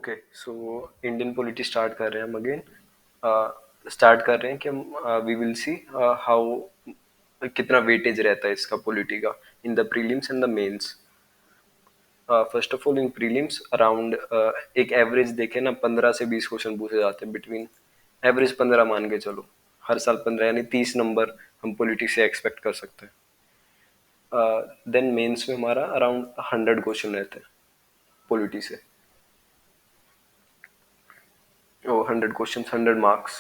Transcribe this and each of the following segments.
Okay, so Indian polity start कर रहे हैं हम अगेन। स्टार्ट कर रहे हैं कि हम वी विल सी हाउ कितना वेटेज रहता है इसका पॉलिटी का in the prelims and the mains. First of all in prelims around एक एवरेज देखे ना 15 से 20 क्वेश्चन पूछे जाते हैं बिटवीन। एवरेज 15 मान के चलो, हर साल 15 यानी 30 नंबर हम पॉलिटी से एक्सपेक्ट कर सकते हैं। देन मेंस में हमारा अराउंड 100 क्वेश्चन रहते हैं पॉलिटी से। ओ 100 क्वेश्चन, 100 मार्क्स।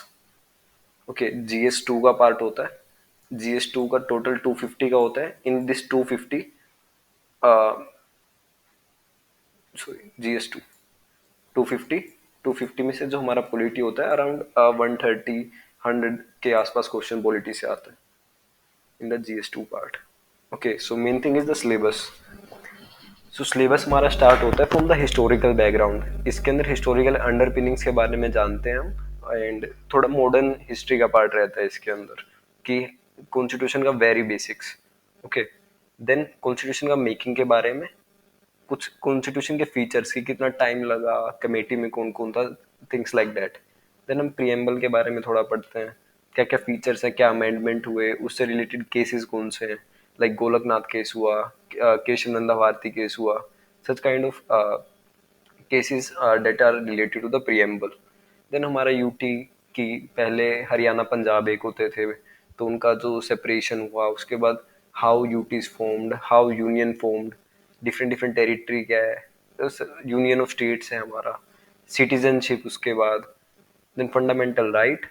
ओके, GS2 का पार्ट होता है। GS2 का टोटल 250 का होता है। इन दिस 250 सॉरी GS2 250 250 में से जो हमारा पॉलिटी होता है अराउंड 130 100 के आसपास क्वेश्चन पॉलिटी से आता है in the GS2 part. Okay, so main thing is the syllabus. So syllabus हमारा स्टार्ट होता है फ्रॉम द हिस्टोरिकल बैकग्राउंड। इसके अंदर हिस्टोरिकल अंडरपिनिंग्स के बारे में जानते हैं हम, एंड थोड़ा मॉडर्न हिस्ट्री का पार्ट रहता है इसके अंदर कि कॉन्स्टिट्यूशन का very basics. Okay, then constitution का मेकिंग के बारे में, कुछ कॉन्स्टिट्यूशन के फीचर्स की कितना टाइम लगा, कमेटी में कौन कौन था, थिंग्स लाइक दैट। देन हम प्रियम्बल के बारे में थोड़ा पढ़ते हैं, क्या क्या फीचर्स हैं, क्या अमेंडमेंट हुए, उससे रिलेटेड केसेस कौन से हैं, लाइक गोलकनाथ केस हुआ, केशव नंदा भारती केस हुआ, such kind of cases that are related to the preamble. Then हमारा यूटी की पहले हरियाणा पंजाब एक होते थे, तो उनका जो सेपरेशन हुआ उसके बाद how UT is formed, how union formed, different different territory क्या है, यूनियन ऑफ स्टेट्स है हमारा, सिटीजनशिप उसके बाद। देन फंडामेंटल राइट,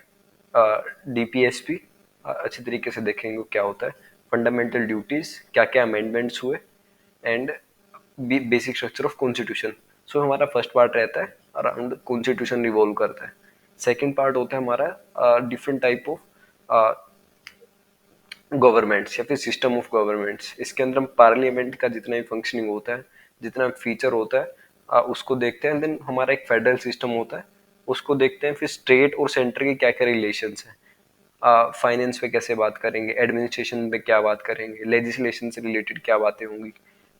DPSP अच्छी तरीके से देखेंगे क्या होता है, फंडामेंटल ड्यूटीज क्या क्या अमेंडमेंट्स हुए, and basic structure of constitution. So हमारा फर्स्ट पार्ट रहता है अराउंड कॉन्स्टिट्यूशन रिवॉल्व करता है। सेकंड पार्ट होता है हमारा डिफरेंट टाइप ऑफ गवर्नमेंट्स या फिर सिस्टम ऑफ गवर्नमेंट्स। इसके अंदर हम पार्लियामेंट का जितना भी फंक्शनिंग होता है, जितना फीचर होता है, उसको देखते हैं। देन हमारा एक फेडरल सिस्टम होता है, उसको देखते हैं। फिर स्टेट और सेंटर के क्या क्या रिलेशंस हैं, फाइनेंस पे कैसे बात करेंगे, एडमिनिस्ट्रेशन पे क्या बात करेंगे, लेजिस्लेशन से रिलेटेड क्या बातें होंगी,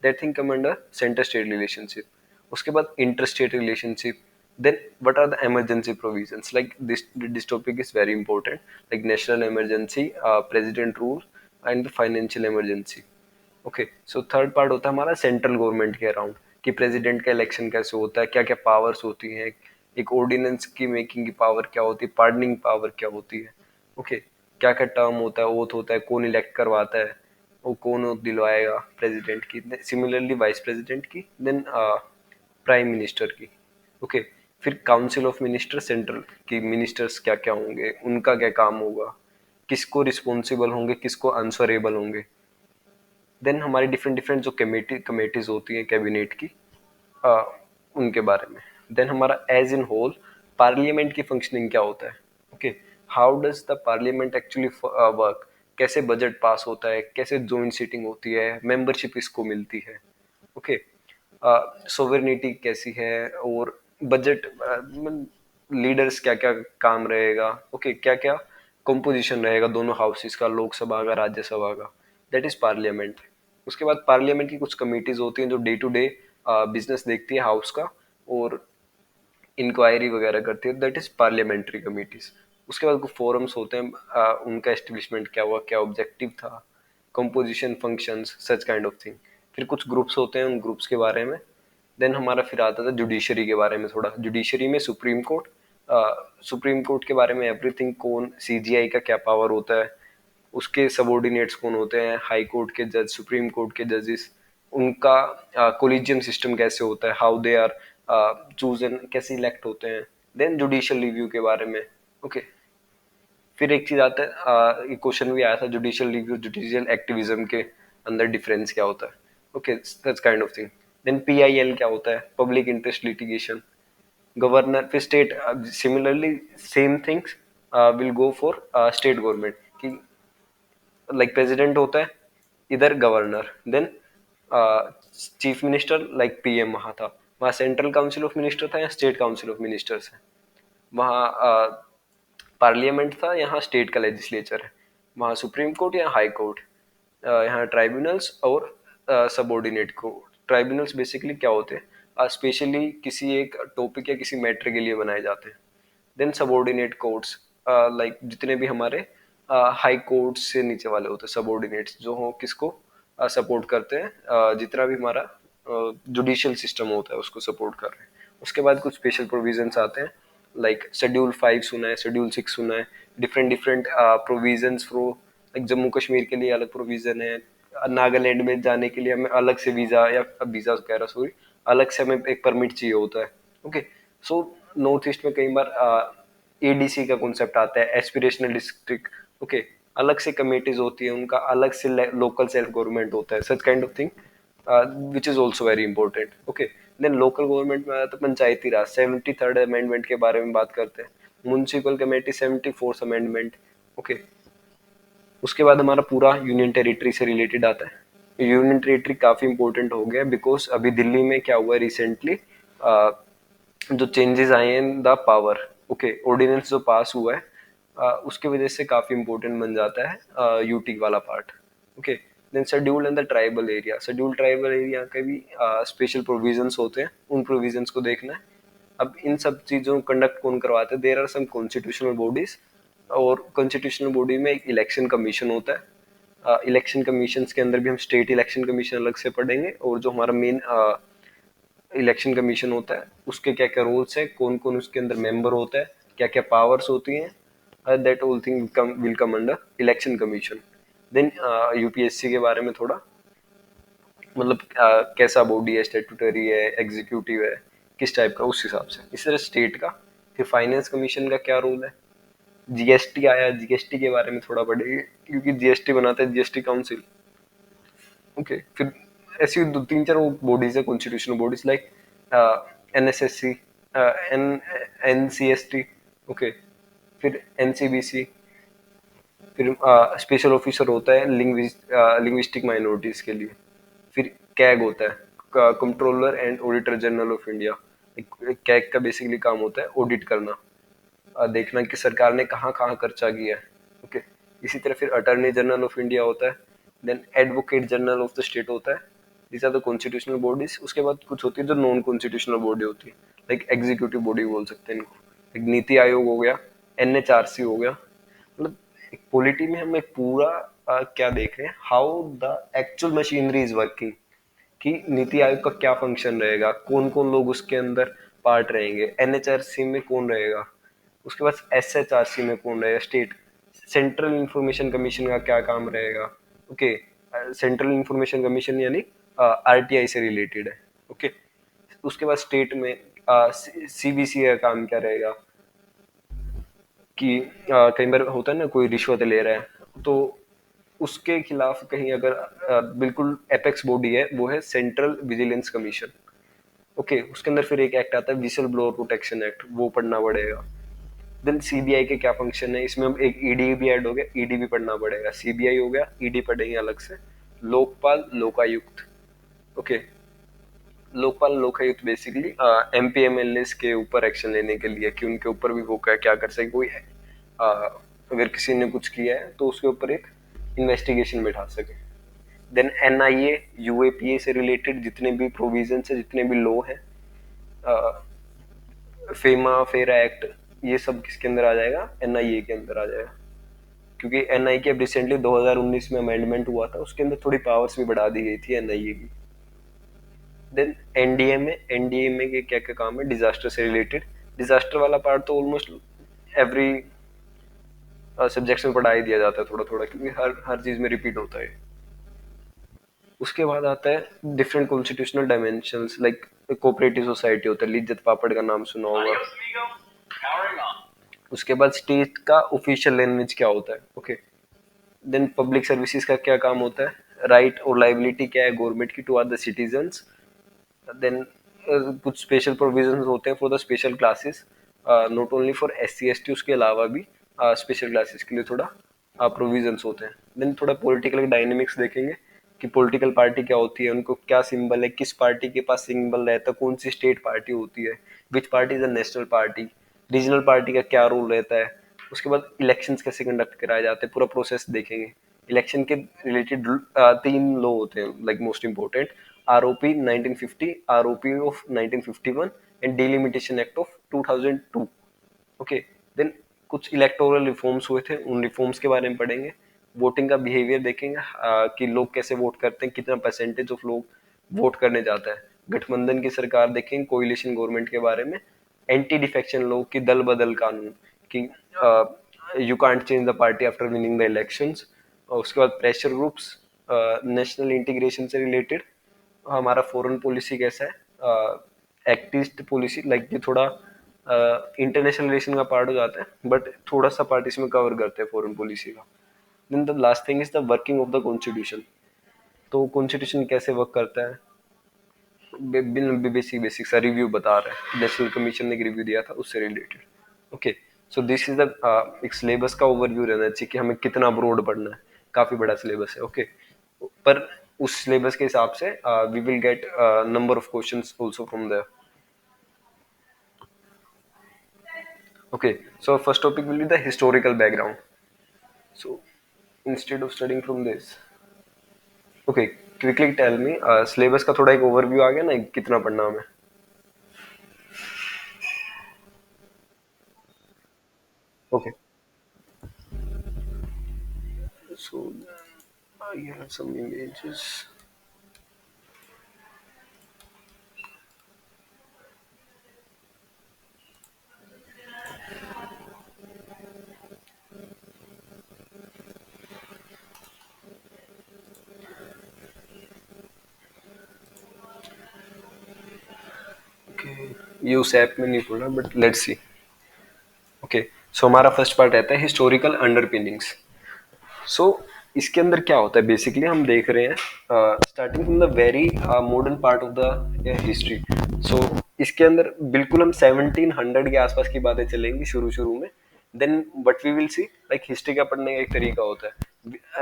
that thing come under centre state relationship. उसके बाद inter state relationship. Then what are the emergency provisions, like this topic is very important, like national emergency, president rule and the financial emergency. Okay, so third part होता है हमारा central government के around, कि president का election कैसे होता है, क्या क्या पावर्स होती हैं, एक ऑर्डिनेंस की मेकिंग की पावर क्या होती है, पार्डनिंग पावर क्या होती है। ओके, क्या क्या टर्म होता है, ओथ होता है, कौन इलेक्ट करवाता है, वो कौन ओथ दिलवाएगा प्रेसिडेंट की, सिमिलरली वाइस प्रेसिडेंट की, देन प्राइम मिनिस्टर की। ओके, फिर काउंसिल ऑफ मिनिस्टर सेंट्रल की मिनिस्टर्स क्या क्या होंगे, उनका क्या काम होगा, किसको रिस्पॉन्सिबल होंगे, किसको आंसरेबल होंगे। देन हमारी डिफरेंट डिफरेंट जो कमेटीज होती हैं कैबिनेट की, uh, उनके बारे में। देन हमारा एज इन होल पार्लियामेंट की फंक्शनिंग क्या होता है। Okay, how does the parliament actually work, कैसे बजट पास होता है, कैसे जॉइंट सीटिंग होती है, मेंबरशिप इसको मिलती है। ओके, सोवरेनिटी कैसी है, और बजट लीडर्स क्या क्या काम रहेगा। ओके, क्या क्या कंपोजिशन रहेगा दोनों हाउसेस का, लोकसभा का, राज्यसभा का, दैट इज पार्लियामेंट। उसके बाद पार्लियामेंट की कुछ कमिटीज होती हैं जो डे टू डे बिजनेस देखती है हाउस का, और इंक्वायरी वगैरह करती है, दैट इज पार्लियामेंट्री कमिटीज। उसके बाद कुछ फोरम्स होते हैं, उनका एस्टेब्लिशमेंट क्या हुआ, क्या ऑब्जेक्टिव था, composition, functions, such kind of thing. फिर कुछ ग्रुप्स होते हैं, उन ग्रुप्स के बारे में। देन हमारा फिर आता था जुडिशरी के बारे में थोड़ा। जुडिशरी में सुप्रीम कोर्ट, सुप्रीम कोर्ट के बारे में एवरीथिंग, कौन CGI का क्या पावर होता है, उसके सबॉर्डिनेट्स कौन होते हैं, हाई कोर्ट के जज, सुप्रीम कोर्ट के जजेस, उनका कोलिजियम सिस्टम कैसे होता है, हाउ दे आर चूजन, कैसे इलेक्ट होते हैं। देन जुडिशियल रिव्यू के बारे में। ओके, फिर एक चीज आता है, एक क्वेश्चन भी आया था, जुडिशियल रिव्यू जुडिशियल एक्टिविज्म के अंदर डिफरेंस क्या होता है। Okay, that's kind of thing. Then PIL क्या होता है, पब्लिक इंटरेस्ट लिटिगेशन। गवर्नर, फिर state, similarly same things will go for state government, कि लाइक प्रेसिडेंट होता है, इधर governor, then chief minister, like PM वहाँ था, वहाँ सेंट्रल काउंसिल ऑफ मिनिस्टर था, या स्टेट काउंसिल ऑफ मिनिस्टर्स है, वहाँ पार्लियामेंट था, यहाँ स्टेट का लेजिस्लेचर है, वहाँ सुप्रीम कोर्ट या हाई कोर्ट, यहाँ ट्राइब्यूनल्स और सबॉर्डिनेट कोर्ट। ट्राइब्यूनल्स बेसिकली क्या होते हैं, स्पेशली किसी एक टॉपिक या किसी मैटर के लिए बनाए जाते हैं। देन सबऑर्डिनेट कोर्ट्स, लाइक जितने भी हमारे हाई कोर्ट से नीचे वाले होते हैं सबऑर्डिनेट्स, जो हो किसको सपोर्ट करते हैं, जितना भी हमारा जुडिशियल सिस्टम होता है उसको सपोर्ट कर रहे हैं। उसके बाद कुछ स्पेशल प्रोविजंस आते हैं, लाइक शेड्यूल 5 सुना है, शेड्यूल 6 सुना है, different different provisions for, like Jammu Kashmir के लिए अलग प्रोविजन है, नागालैंड में जाने के लिए हमें अलग से वीजा, या वीजा कह रहा सॉरी, अलग से हमें एक परमिट चाहिए होता है। ओके, सो नॉर्थ ईस्ट में कई बार एडीसी का कॉन्सेप्ट आता है, एस्पिरेशनल डिस्ट्रिक्ट। ओके, अलग से कमेटीज होती है, उनका अलग से लोकल सेल्फ गवर्नमेंट होता है, such kind of thing which is also very important. Okay, then local government में आया तो पंचायती राज, 73rd अमेंडमेंट के बारे में बात करते हैं, municipal committee 74th amendment. Okay, उसके बाद हमारा पूरा यूनियन टेरिटरी से रिलेटेड आता है। यूनियन टेरिटरी काफी इंपॉर्टेंट हो गया बिकॉज अभी दिल्ली में क्या हुआ है रिसेंटली, जो चेंजेस आए हैं in the power, okay, ordinance जो पास हुआ है, उसके वजह से काफी इंपॉर्टेंट बन जाता है यूटी वाला part. Okay, then scheduled and the tribal area, scheduled tribal area के भी स्पेशल प्रोविजंस होते हैं, उन प्रोविजंस को देखना है। अब इन सब चीजों को कंडक्ट कौन करवाते हैं, there are some constitutional bodies, और कॉन्स्टिट्यूशनल बॉडी में एक इलेक्शन कमीशन होता है। इलेक्शन कमीशन के अंदर भी हम स्टेट इलेक्शन कमीशन अलग से पढ़ेंगे, और जो हमारा मेन इलेक्शन कमीशन होता है उसके क्या क्या रोल्स है, कौन कौन उसके अंदर मेंबर होता है, क्या क्या पावर्स होती हैं, that whole thing will come under election commission. Then UPSC के बारे में थोड़ा, मतलब कैसा बॉडी है, स्टेटूटरी है, एग्जीक्यूटिव है, किस टाइप का, उस हिसाब से। इस तरह स्टेट का। फिर फाइनेंस कमीशन का क्या रोल है, जीएसटी आया, जीएसटी के बारे में थोड़ा पढ़ेंगे क्योंकि जीएसटी बनाता है जीएसटी काउंसिल। ओके, फिर ऐसी दो तीन चार बॉडीज है constitutional bodies, like NSSC, N NCST. Okay, फिर एनसीबीसी, फिर स्पेशल ऑफिसर होता है लिंग्विस्टिक माइनॉरिटीज के लिए। फिर कैग होता है, controller and auditor general of India. CAG का बेसिकली काम होता है ऑडिट करना, देखना कि सरकार ने कहाँ कहाँ खर्चा किया है। ओके, इसी तरह फिर अटॉर्नी जनरल ऑफ इंडिया होता है, then advocate general of the state होता है। These are the constitutional bodies. उसके बाद कुछ होती है जो नॉन कॉन्स्टिट्यूशनल बॉडी होती है, लाइक एग्जीक्यूटिव बॉडी बोल सकते हैं इनको, एक नीति आयोग हो गया, एनएचआरसी हो गया। मतलब एक पॉलिटी में हम एक पूरा क्या देख रहे हैं, how the actual machinery is working, कि नीति आयोग का क्या फंक्शन रहेगा, कौन कौन लोग उसके अंदर पार्ट रहेंगे, एनएचआरसी में कौन रहेगा, उसके बाद एसएचआरसी में कौन रहेगा, स्टेट सेंट्रल इंफॉर्मेशन कमीशन का क्या काम रहेगा। ओके, सेंट्रल इंफॉर्मेशन कमीशन यानी आरटीआई से रिलेटेड है। ओके, उसके बाद स्टेट में सीबीसी का काम क्या रहेगा, कि कई बार होता है ना कोई रिश्वत ले रहा है तो उसके खिलाफ कहीं अगर बिल्कुल एपेक्स बॉडी है, वो है सेंट्रल विजिलेंस कमीशन। ओके, उसके अंदर फिर एक एक्ट आता है विसल ब्लोअर प्रोटेक्शन एक्ट, वो पढ़ना पड़ेगा। देन सीबीआई के क्या फंक्शन है, इसमें हम एक ईडी भी ऐड हो गया, ईडी भी पढ़ना पड़ेगा। सीबीआई हो गया, ईडी पढ़ेंगे अलग से। Lokpal, Lokayukta. Okay, Lokpal Lokayukta basically MP MLA के ऊपर एक्शन लेने के लिए, कि उनके ऊपर भी वो क्या कर सके, कोई अगर किसी ने कुछ किया है तो उसके ऊपर एक इन्वेस्टिगेशन बैठा सके। देन एनआईए, यूएपीए से रिलेटेड जितने भी प्रोविजन है, जितने भी लॉ है, फेमा फेरा एक्ट, ये सब किसके अंदर आ जाएगा, एनआईए के अंदर आ जाएगा। क्योंकि एनआईए के अब रिसेंटली 2019 में अमेंडमेंट हुआ था, उसके अंदर थोड़ी पावर्स भी बढ़ा दी गई थी एनआईए की। देन एनडीए में क्या क्या काम है, डिजास्टर से रिलेटेड। डिजास्टर वाला पार्ट तो ऑलमोस्ट एवरी सब्जेक्ट्स में पढ़ा ही दिया जाता है थोड़ा थोड़ा, क्योंकि हर हर चीज में रिपीट होता है। उसके बाद आता है different constitutional dimensions, like cooperative society होता है, लिज्जत पापड़ का नाम सुना होगा। उसके बाद स्टेट का ऑफिशियल लैंग्वेज क्या होता है। ओके, देन पब्लिक सर्विसेज का क्या काम होता है, राइट और लाइबिलिटी क्या है गवर्नमेंट की toward the citizens. Then कुछ स्पेशल प्रोविजंस होते हैं for the special classes, not only for SC ST, उसके अलावा भी स्पेशल क्लासेस के लिए थोड़ा प्रोविजंस होते हैं। देन थोड़ा पॉलिटिकल डायनेमिक्स देखेंगे कि पॉलिटिकल पार्टी क्या होती है, उनको क्या सिंबल है, किस पार्टी के पास सिंबल रहता है, कौन सी स्टेट पार्टी होती है, विच party is a national party, regional party का क्या रोल रहता है। उसके बाद इलेक्शंस कैसे कंडक्ट कराए जाते हैं, पूरा प्रोसेस देखेंगे। इलेक्शन के रिलेटेड 3 लॉ होते हैं, like most important, ROP 1950, ROP of 1951 and delimitation act of 2002। Okay, then कुछ इलेक्टोरल रिफॉर्म्स हुए थे, उन रिफॉर्म्स के बारे में पढ़ेंगे। वोटिंग का बिहेवियर देखेंगे, कि लोग कैसे वोट करते हैं, कितना परसेंटेज ऑफ लोग वोट करने जाता है। गठबंधन की सरकार देखेंगे, कोalition गवर्नमेंट के बारे में, एंटी डिफेक्शन लोग की दल बदल कानून कि you can't change the party after winning the elections. और उसके बाद प्रेशर ग्रुप्स, नेशनल इंटीग्रेशन से रिलेटेड, हमारा फॉरेन पॉलिसी कैसा है, एक्टिस्ट पॉलिसी, लाइक ये थोड़ा इंटरनेशनल रिलेशन का पार्ट हो जाता है, बट थोड़ा सा पार्ट इसमें कवर करते हैं फॉरेन पॉलिसी का। Then the last thing is the working of the constitution. तो कॉन्स्टिट्यूशन कैसे वर्क करता है, बेसिक बेसिक सा रिव्यू बता रहा है, नेशनल कमीशन ने एक रिव्यू दिया था उससे related. Okay, so this is the एक सिलेबस का ओवरव्यू रहना चाहिए कि हमें कितना ब्रॉड पढ़ना है, काफी बड़ा सिलेबस है। ओके, पर उस सिलेबस के हिसाब से we will get number of questions also from there. Okay, so first topic will be the historical background. So instead of studying from this, okay, quickly tell me, syllabus का थोड़ा एक overview आ गया ना, कितना पढ़ना हमें? Okay, so I have some images. Okay, ये उस ऐप में नहीं खोला, but let's see. ओके, सो हमारा फर्स्ट पार्ट रहता है हिस्टोरिकल अंडरपिनिंग्स। सो इसके अंदर क्या होता है, बेसिकली हम देख रहे हैं starting from the very modern part of the history. So इसके अंदर बिल्कुल हम 1700 के आसपास की बातें चलेंगी शुरू शुरू में। Then but we will see, like history का पढ़ने का एक तरीका होता है,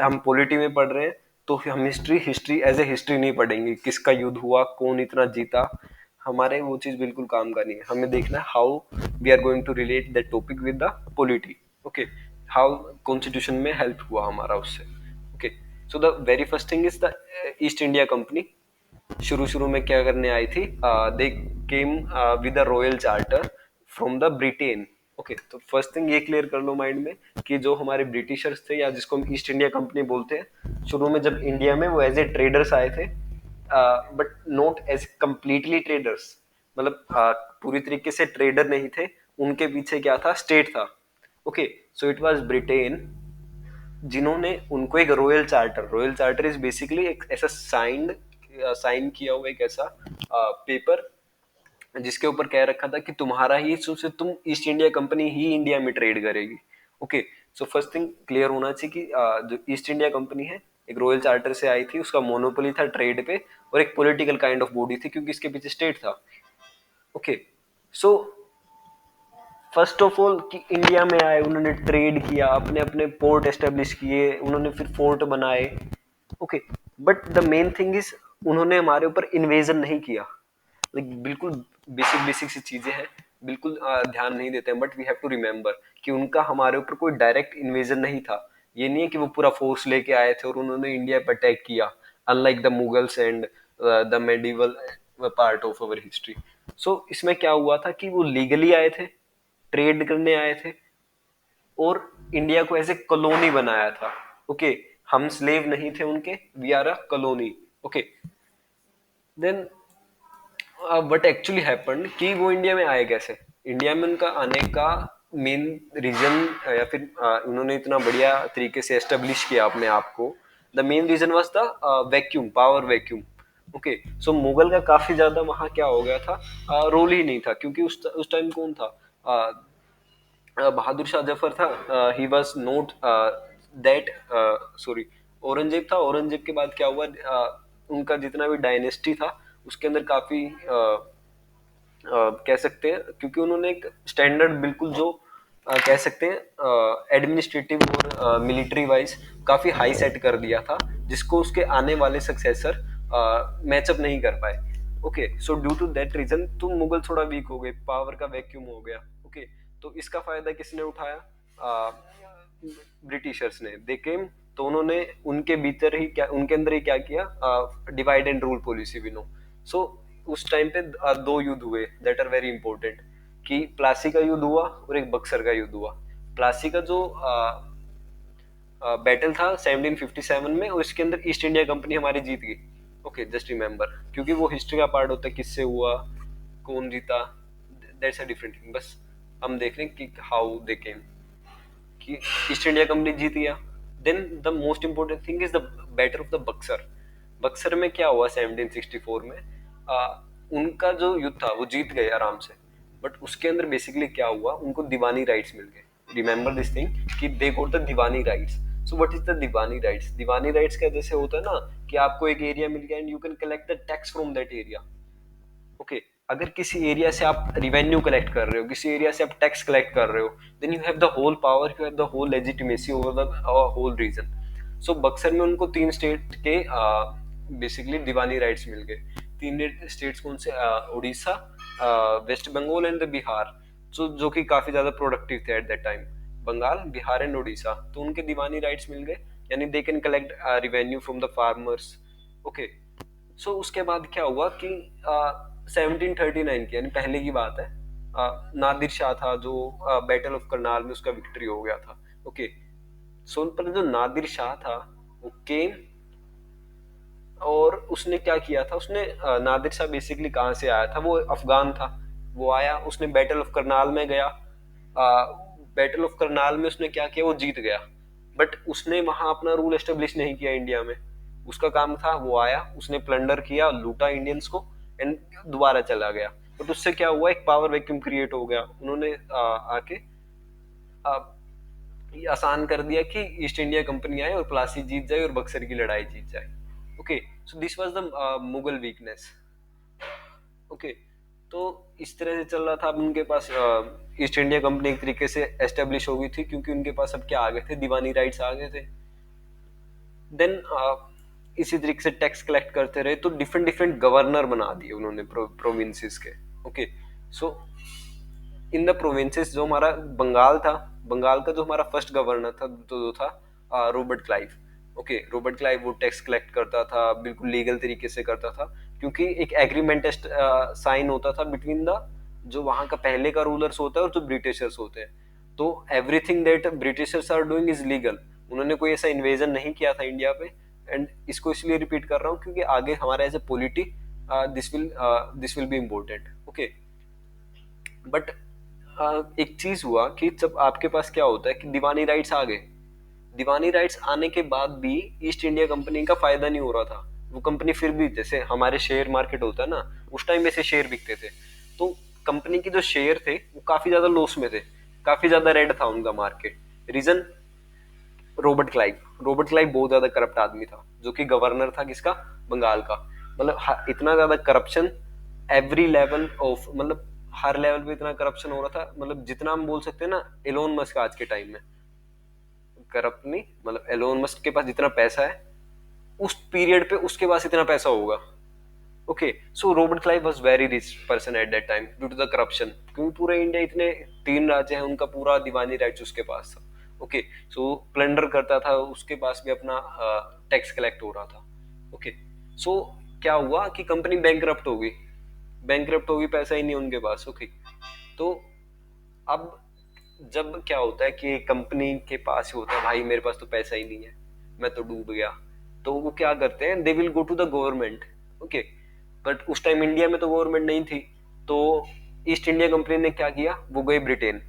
हम पॉलिटी में पढ़ रहे हैं तो हम history history as a history नहीं पढ़ेंगे, किसका युद्ध हुआ, कौन इतना जीता, हमारे वो चीज बिल्कुल काम का नहीं है। हमें देखना है how we are going to relate that topic with the polity. Okay, how constitution में हेल्प हुआ हमारा उससे। Okay, so the very first thing is the East India Company. शुरू शुरू में क्या करने आई थी, they came with a royal charter from the Britain. Okay, तो फर्स्ट थिंग ये क्लियर कर लो माइंड में कि जो हमारे ब्रिटिशर्स थे, या जिसको हम ईस्ट इंडिया कंपनी बोलते हैं, शुरू में जब इंडिया में वो एज ए ट्रेडर्स आए थे, but not as completely traders, मतलब पूरी तरीके से ट्रेडर नहीं थे। उनके पीछे क्या था, स्टेट था। Okay, so it was Britain जिन्होंने उनको एक royal charter, royal charter is basically एक ऐसा साइन किया हुआ एक ऐसा पेपर जिसके ऊपर कह रखा था कि तुम्हारा ही से तुम ईस्ट इंडिया कंपनी ही इंडिया में ट्रेड करेगी। Okay, so first thing clear होना चाहिए कि जो ईस्ट इंडिया कंपनी है एक रॉयल चार्टर से आई थी, उसका मोनोपोली था ट्रेड पे, और एक पॉलिटिकल काइंड ऑफ बॉडी थी क्योंकि इसके पीछे स्टेट था। Okay, so first of all कि इंडिया में आए, उन्होंने ट्रेड किया, अपने अपने पोर्ट एस्टेब्लिश किए, उन्होंने फिर फोर्ट बनाए। Okay, but the main thing is उन्होंने हमारे ऊपर इन्वेजन नहीं किया। लाइक बिल्कुल बेसिक बेसिक सी चीजें हैं, बिल्कुल ध्यान नहीं देते हैं, but we have to remember कि उनका हमारे ऊपर कोई डायरेक्ट इन्वेजन नहीं था। ये नहीं है कि वो पूरा फोर्स लेके आए थे और उन्होंने इंडिया पर अटैक किया, unlike the Mughals and the medieval part of our history. So इसमें क्या हुआ था कि वो लीगली आए थे, ट्रेड करने आए थे, और इंडिया को एज ए कॉलोनी बनाया था। ओके, हम स्लेव नहीं थे उनके, we are a colony. Okay, then what actually happened कि वो इंडिया में आए कैसे, इंडिया में उनका आने का मेन रीजन, या फिर उन्होंने इतना बढ़िया तरीके से एस्टेब्लिश किया अपने आप को, the main reason was the vacuum, power vacuum. Okay, so Mughal का काफी ज्यादा वहां क्या हो गया था, रोल ही नहीं था, क्योंकि उस टाइम कौन था, बहादुर शाह जफर था, he was not that, sorry, Aurangzeb था। औरंगजेब के बाद क्या हुआ, उनका जितना भी डायनेस्टी था उसके अंदर काफी कह सकते हैं, क्योंकि उन्होंने एक स्टैंडर्ड बिल्कुल जो कह सकते हैं एडमिनिस्ट्रेटिव और मिलिट्री वाइज काफी हाई सेट कर दिया था, जिसको उसके आने वाले सक्सेसर मैचअप नहीं कर पाए। Okay, so due to that reason तो मुगल थोड़ा वीक हो गए, पावर का वैक्यूम हो गया। ओके, तो इसका फायदा किसने उठाया, ब्रिटिशर्स ने, दे केम, तो उन्होंने उनके भीतर ही क्या, उनके अंदर ही क्या किया, डिवाइड एंड रूल पॉलिसी भी नो। सो उस टाइम पे दो युद्ध हुए दैट आर वेरी इंपॉर्टेंट, कि प्लासी का युद्ध हुआ और एक बक्सर का युद्ध हुआ। प्लासी का जो बैटल था 1757 में, और इसके अंदर ईस्ट इंडिया कंपनी हमारी जीत गई। ओके, जस्ट रिमेम्बर, क्योंकि वो हिस्ट्री का पार्ट होता है, किससे हुआ, कौन जीता, दैट्स अ डिफरेंट थिंग। बस हम देख रहे हैं कि हाउ दे केम, कि ईस्ट इंडिया कंपनी जीत गया। Then the most important thing is the battle of the Buxar. Buxar में क्या हुआ 1764 में, उनका जो युद्ध था वो जीत गए आराम से, बट उसके अंदर बेसिकली क्या हुआ, उनको दीवानी राइट्स मिल गए। रिमेंबर दिस थिंग कि they got the Deewani rights. So what is the Deewani rights? Deewani rights का जैसे होता है ना कि आपको एक एरिया मिल गया and you can collect the tax from that area. Okay, अगर किसी एरिया से आप रिवेन्यू कलेक्ट कर रहे हो, किसी एरिया से आप टैक्स कलेक्ट कर रहे हो, then you have the whole power, you have the whole legitimacy over the whole region. So Buxar में उनको 3 स्टेट के बेसिकली दीवानी राइट्स मिल गए। 3 स्टेट्स कौन से? Orissa, west Bengal and the Bihar. जो कि काफी ज्यादा प्रोडक्टिव थे at that time, Bengal, Bihar and Orissa. तो उनके दीवानी राइट्स मिल गए, यानी they can collect revenue from the farmers. Okay, so उसके बाद क्या हुआ कि 1739 की, यानी पहले की बात है, नादिर शाह था जो बैटल ऑफ करनाल में उसका विक्ट्री हो गया था। ओके, सो पर जो नादिर शाह था वो केम, और उसने क्या किया था, उसने नादिर शाह बेसिकली कहाँ से आया था, वो अफगान था। वो आया, उसने बैटल ऑफ करनाल में गया, बैटल ऑफ करनाल में उसने क्या किया, वो जीत गया, बट उसने वहां अपना रूल एस्टेब्लिश नहीं किया इंडिया में। उसका काम था, वो आया, उसने प्लंडर किया, लूटा इंडियंस को, एंड दोबारा चला गया। बट उससे क्या हुआ, एक पावर वैक्यूम क्रिएट हो गया। उन्होंने आके आ, ये आसान कर दिया कि ईस्ट इंडिया कंपनी आए और प्लासी जीत जाए और बक्सर की लड़ाई जीत जाए। Okay, so this was the Mughal weakness. Okay, तो इस तरह से चल रहा था। अब उनके पास ईस्ट इंडिया कंपनी एक तरीके से एस्टेब्लिश हो गई थी, क्योंकि उनके पास अब क्या आ गए थे, दीवानी राइट्स आ गए थे। देन इसी तरीके से टैक्स कलेक्ट करते रहे, तो डिफरेंट डिफरेंट गवर्नर बना दिए उन्होंने प्रोविंसेस के। Okay, so in the provinces जो हमारा बंगाल था, बंगाल का जो हमारा फर्स्ट गवर्नर था, तो जो था Robert Clive. Okay, Robert Clive वो टैक्स कलेक्ट करता था, बिल्कुल लीगल तरीके से करता था, क्योंकि एक एग्रीमेंट साइन होता था बिटवीन द जो वहां का पहले का रूलर्स होता है और जो ब्रिटिशर्स होते हैं। तो everything that Britishers are doing is legal. उन्होंने कोई ऐसा इन्वेजन नहीं किया था इंडिया पे। एंड इसको इसलिए रिपीट कर रहा हूँ क्योंकि आगे हमारा as a polity this will be important. Okay, but एक चीज हुआ कि जब आपके पास क्या होता है कि दीवानी राइट्स आ गए, दीवानी राइट्स आने के बाद भी ईस्ट इंडिया कंपनी का फायदा नहीं हो रहा था। वो कंपनी फिर भी, जैसे हमारे शेयर मार्केट होता है ना, उस टाइम में से शेयर बिकते थे, तो कंपनी के जो शेयर थे वो काफी ज्यादा लॉस में थे, काफी ज्यादा रेड था उनका मार्केट। रीजन, रॉबर्ट क्लाइव बहुत ज्यादा करप्ट आदमी था, जो कि गवर्नर था किसका, बंगाल का। मतलब इतना ज्यादा करप्शन, एवरी लेवल ऑफ, मतलब हर लेवल पे इतना करप्शन हो रहा था, मतलब जितना हम बोल सकते हैं ना, एलोन मस्क आज के टाइम में करप्ट नहीं, मतलब एलोन मस्क के पास जितना पैसा है उस पीरियड पे उसके पास इतना पैसा होगा। Okay, so Robert Clive was very rich person at that time due to the corruption, क्योंकि पूरे इंडिया इतने 3 राज्य हैं, उनका पूरा दीवानी राइट्स उसके पास था। ओके, सो प्लंडर करता था, उसके पास भी अपना टैक्स कलेक्ट हो रहा था। ओके, सो क्या हुआ कि कंपनी बैंकरप्ट हो गई, बैंकरप्ट हो गई, पैसा ही नहीं उनके पास। ओके, तो अब जब क्या होता है कि कंपनी के पास ही होता है, भाई मेरे पास तो पैसा ही नहीं है, मैं तो डूब गया, तो वो क्या करते हैं, they will go to the government. Okay, but उस टाइम इंडिया में तो गवर्नमेंट नहीं थी, तो ईस्ट इंडिया कंपनी ने क्या किया, वो गए ब्रिटेन।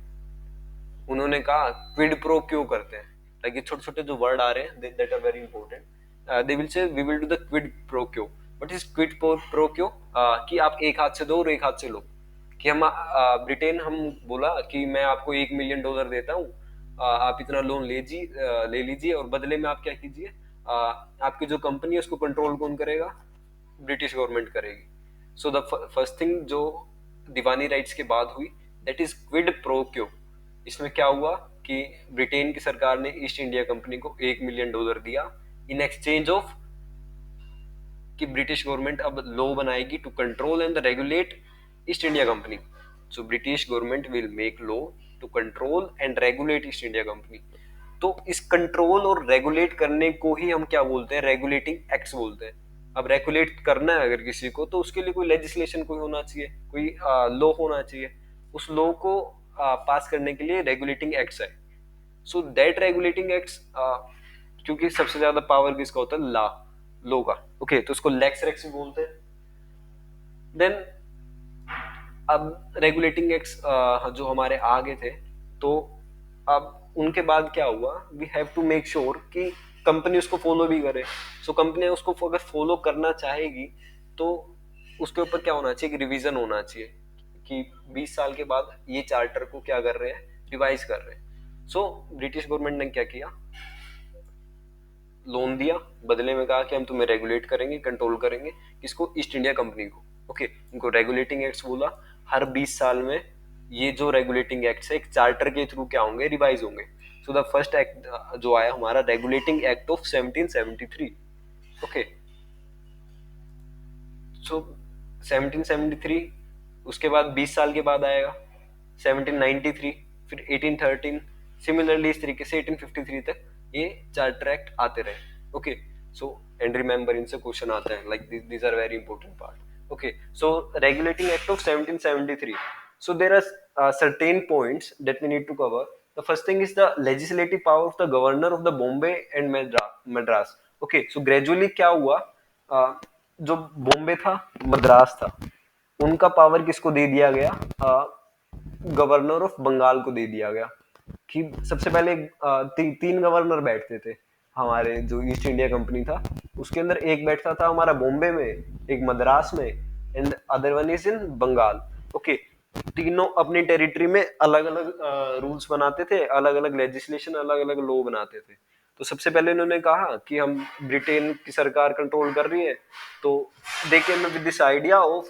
उन्होंने कहा क्विड प्रो क्यों करते हैं, लाइक ये छोटे छोटे जो वर्ड आ रहे हैं that are very important. They will say we will do the quid pro quo. What is quid pro quo? कि आप एक हाथ से दो और एक हाथ से लो। कि हम ब्रिटेन, हम बोला कि मैं आपको $1 मिलियन देता हूँ, आप इतना लोन ले लीजिए, और बदले में आप क्या कीजिए, आपकी जो कंपनी है उसको कंट्रोल कौन करेगा, ब्रिटिश गवर्नमेंट करेगी। सो द फर्स्ट थिंग जो दीवानी राइट्स के बाद हुई, दैट इज क्विड प्रो क्यो। इसमें क्या हुआ कि ब्रिटेन की सरकार ने ईस्ट इंडिया कंपनी को $1 मिलियन दिया इन एक्सचेंज ऑफ कि ब्रिटिश गवर्नमेंट अब लॉ बनाएगी to control and regulate East India company. So British government will make law to control and regulate East India company. तो इस कंट्रोल और regulate करने को ही हम क्या बोलते हैं, रेगुलेटिंग एक्ट्स बोलते हैं। अब रेगुलेट करना है अगर किसी को, तो उसके लिए कोई लेजिस्लेशन कोई होना चाहिए, कोई लॉ होना चाहिए। उस लॉ को पास करने के लिए रेगुलेटिंग एक्ट्स है। सो दैट रेगुलेटिंग एक्ट्स, क्योंकि सबसे ज्यादा पावर किसका होता है, लॉ का। ओके, तो उसको लेक्स रेक्स भी बोलते हैं। देन अब रेगुलेटिंग एक्ट्स जो हमारे आगे थे, तो अब उनके बाद क्या हुआ, we have to make sure कि कंपनी उसको फॉलो भी करे। सो कंपनी उसको अगर फॉलो करना चाहेगी, तो उसके ऊपर क्या होना चाहिए, रिवीजन होना चाहिए कि 20 साल के बाद ये चार्टर को क्या कर रहे हैं, रिवाइज कर रहे हैं। सो ब्रिटिश गवर्नमेंट ने क्या किया, लोन दिया, बदले में कहा कि हम तुम्हें रेगुलेट करेंगे, कंट्रोल करेंगे। किसको, ईस्ट इंडिया कंपनी को। ओके, इनको रेगुलेटिंग एक्ट्स बोला। हर 20 साल में ये जो रेगुलेटिंग एक्ट्स है, एक चार्टर के थ्रू क्या होंगे, रिवाइज होंगे। सो द फर्स्ट एक्ट जो आया हमारा, रेगुलेटिंग एक्ट ऑफ 1773। ओके, सो 1773, उसके बाद 20 साल के बाद आएगा 1793, फिर 1813, सिमिलरली इस तरीके से 1853 तक ये चार्टर एक्ट आते रहे। ओके, सो एंड रिमेंबर, इनसे क्वेश्चन आता है, like these are very important part. Okay, so regulating act of 1773, so there are certain points that we need to cover. The first thing is the legislative power of the governor of the Bombay and Madras. Okay, so gradually क्या हुआ, जो बॉम्बे था, मद्रास था, उनका power किसको दे दिया गया, governor of Bengal को दे दिया गया। कि सबसे पहले तीन गवर्नर बैठते थे हमारे जो ईस्ट इंडिया कंपनी था, उसके अंदर एक बैठता था हमारा बॉम्बे में, एक मद्रास में, and other one is in Bengal. Okay, तीनों अपनी टेरिटरी में अलग अलग रूल्स बनाते थे, अलग अलग लेजिस्लेशन, अलग अलग लॉ बनाते थे। तो सबसे पहले इन्होंने कहा कि हम, ब्रिटेन की सरकार कंट्रोल कर रही है, तो they came with this idea of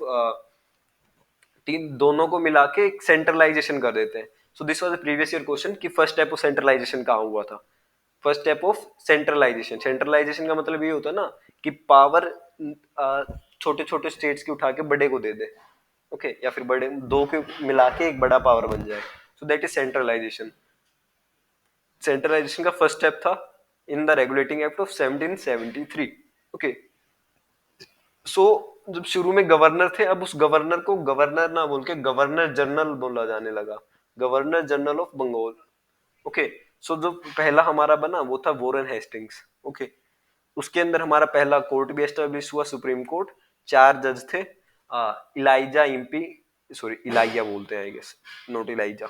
तीन दोनों को मिला के एक सेंट्रलाइजेशन कर देते हैं। So this was the previous year question कि फर्स्ट स्टेप ऑफ सेंट्रलाइजेशन कहाँ हुआ था। First step of centralisation, centralisation का मतलब ये होता है ना कि पावर छोटे छोटे स्टेट्स की उठा के बड़े को दे दे। ओके, या फिर बड़े दो के मिला के एक बड़ा पावर बन जाए। So that is centralisation. Centralisation का फर्स्ट स्टेप था in the regulating act of 1773। Okay, so जब शुरू में गवर्नर थे, अब उस गवर्नर को गवर्नर ना बोल के गवर्नर जनरल बोला जाने लगा, governor general of Bengal. Okay, so जो पहला हमारा बना वो था वॉरेन हेस्टिंग्स। ओके, उसके अंदर हमारा पहला कोर्ट भी एस्टेब्लिश हुआ, सुप्रीम कोर्ट। 4 जज थे, इलाइजा इम्पी, सॉरी इलाइया बोलते हैं आई गेस, नॉट इलाइजा,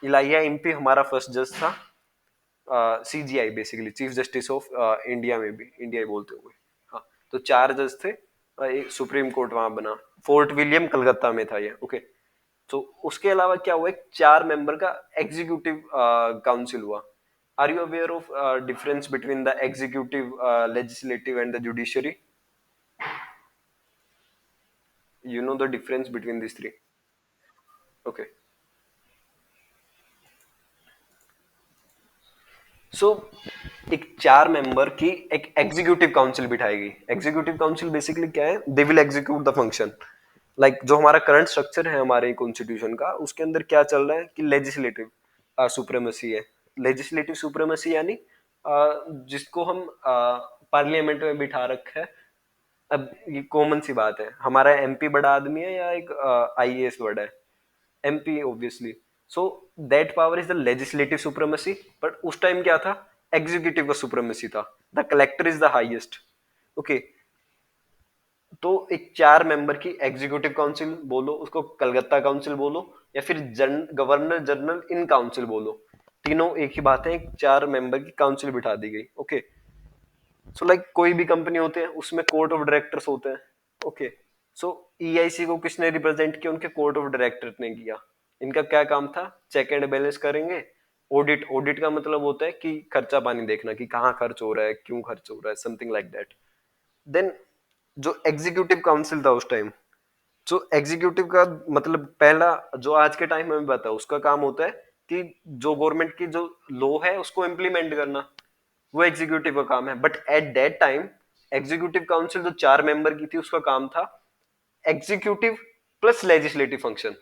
इलाइया इम्पी हमारा फर्स्ट जज था। CGI basically chief justice of India में भी, इंडिया ही बोलते हुए। हाँ, तो 4 जज थे, एक सुप्रीम कोर्ट वहां बना, फोर्ट विलियम कलकत्ता में था ये। ओके, तो उसके अलावा क्या हुआ, एक 4 मेंबर का एग्जीक्यूटिव काउंसिल हुआ। Are you aware of difference between the executive, legislative and the judiciary? You know the difference between this three? Okay, so एक 4 मेंबर की एक एग्जीक्यूटिव काउंसिल बिठाएगी। एग्जीक्यूटिव काउंसिल बेसिकली क्या है, they will execute the function. Like जो हमारा current structure है हमारे कॉन्स्टिट्यूशन का, उसके अंदर क्या चल रहा है कि लेजिस्लेटिव सुप्रीमेसी है। लेजिस्लेटिव सुप्रीमेसी यानी जिसको हम पार्लियामेंट में बिठा रखा है। अब ये कॉमन सी बात है, हमारा एमपी बड़ा आदमी है या एक आईएएस बड़ा है? MP obviously. So that power is the legislative supremacy. But उस टाइम क्या था, एग्जीक्यूटिव का सुप्रीमेसी था, the collector is the highest. Okay, तो एक 4 मेंबर की एग्जीक्यूटिव काउंसिल बोलो, उसको कलकत्ता काउंसिल बोलो, या फिर गवर्नर जनरल इन काउंसिल बोलो, तीनों एक ही बात है, एक 4 मेंबर की काउंसिल बिठा दी गई। ओके, सो लाइक कोई भी कंपनी होते हैं उसमें कोर्ट ऑफ डायरेक्टर्स होते हैं। ओके, सो ईआईसी को किसने रिप्रेजेंट किया, उनके कोर्ट ऑफ डायरेक्टर ने किया। इनका क्या काम था, चेक एंड बैलेंस करेंगे। ऑडिट, ऑडिट का मतलब होता है कि खर्चा पानी देखना कि कहाँ खर्च हो रहा है, क्यों खर्च हो रहा है, समथिंग लाइक दैट। देन जो एग्जीक्यूटिव काउंसिल था उस टाइम, जो एग्जीक्यूटिव का मतलब पहला जो आज के टाइम में बताया, उसका काम होता है कि जो गवर्नमेंट की जो लॉ है उसको इम्प्लीमेंट करना, वो एग्जीक्यूटिव का काम है। But at that time executive council जो 4 मेंबर की थी, उसका काम था executive plus legislative function.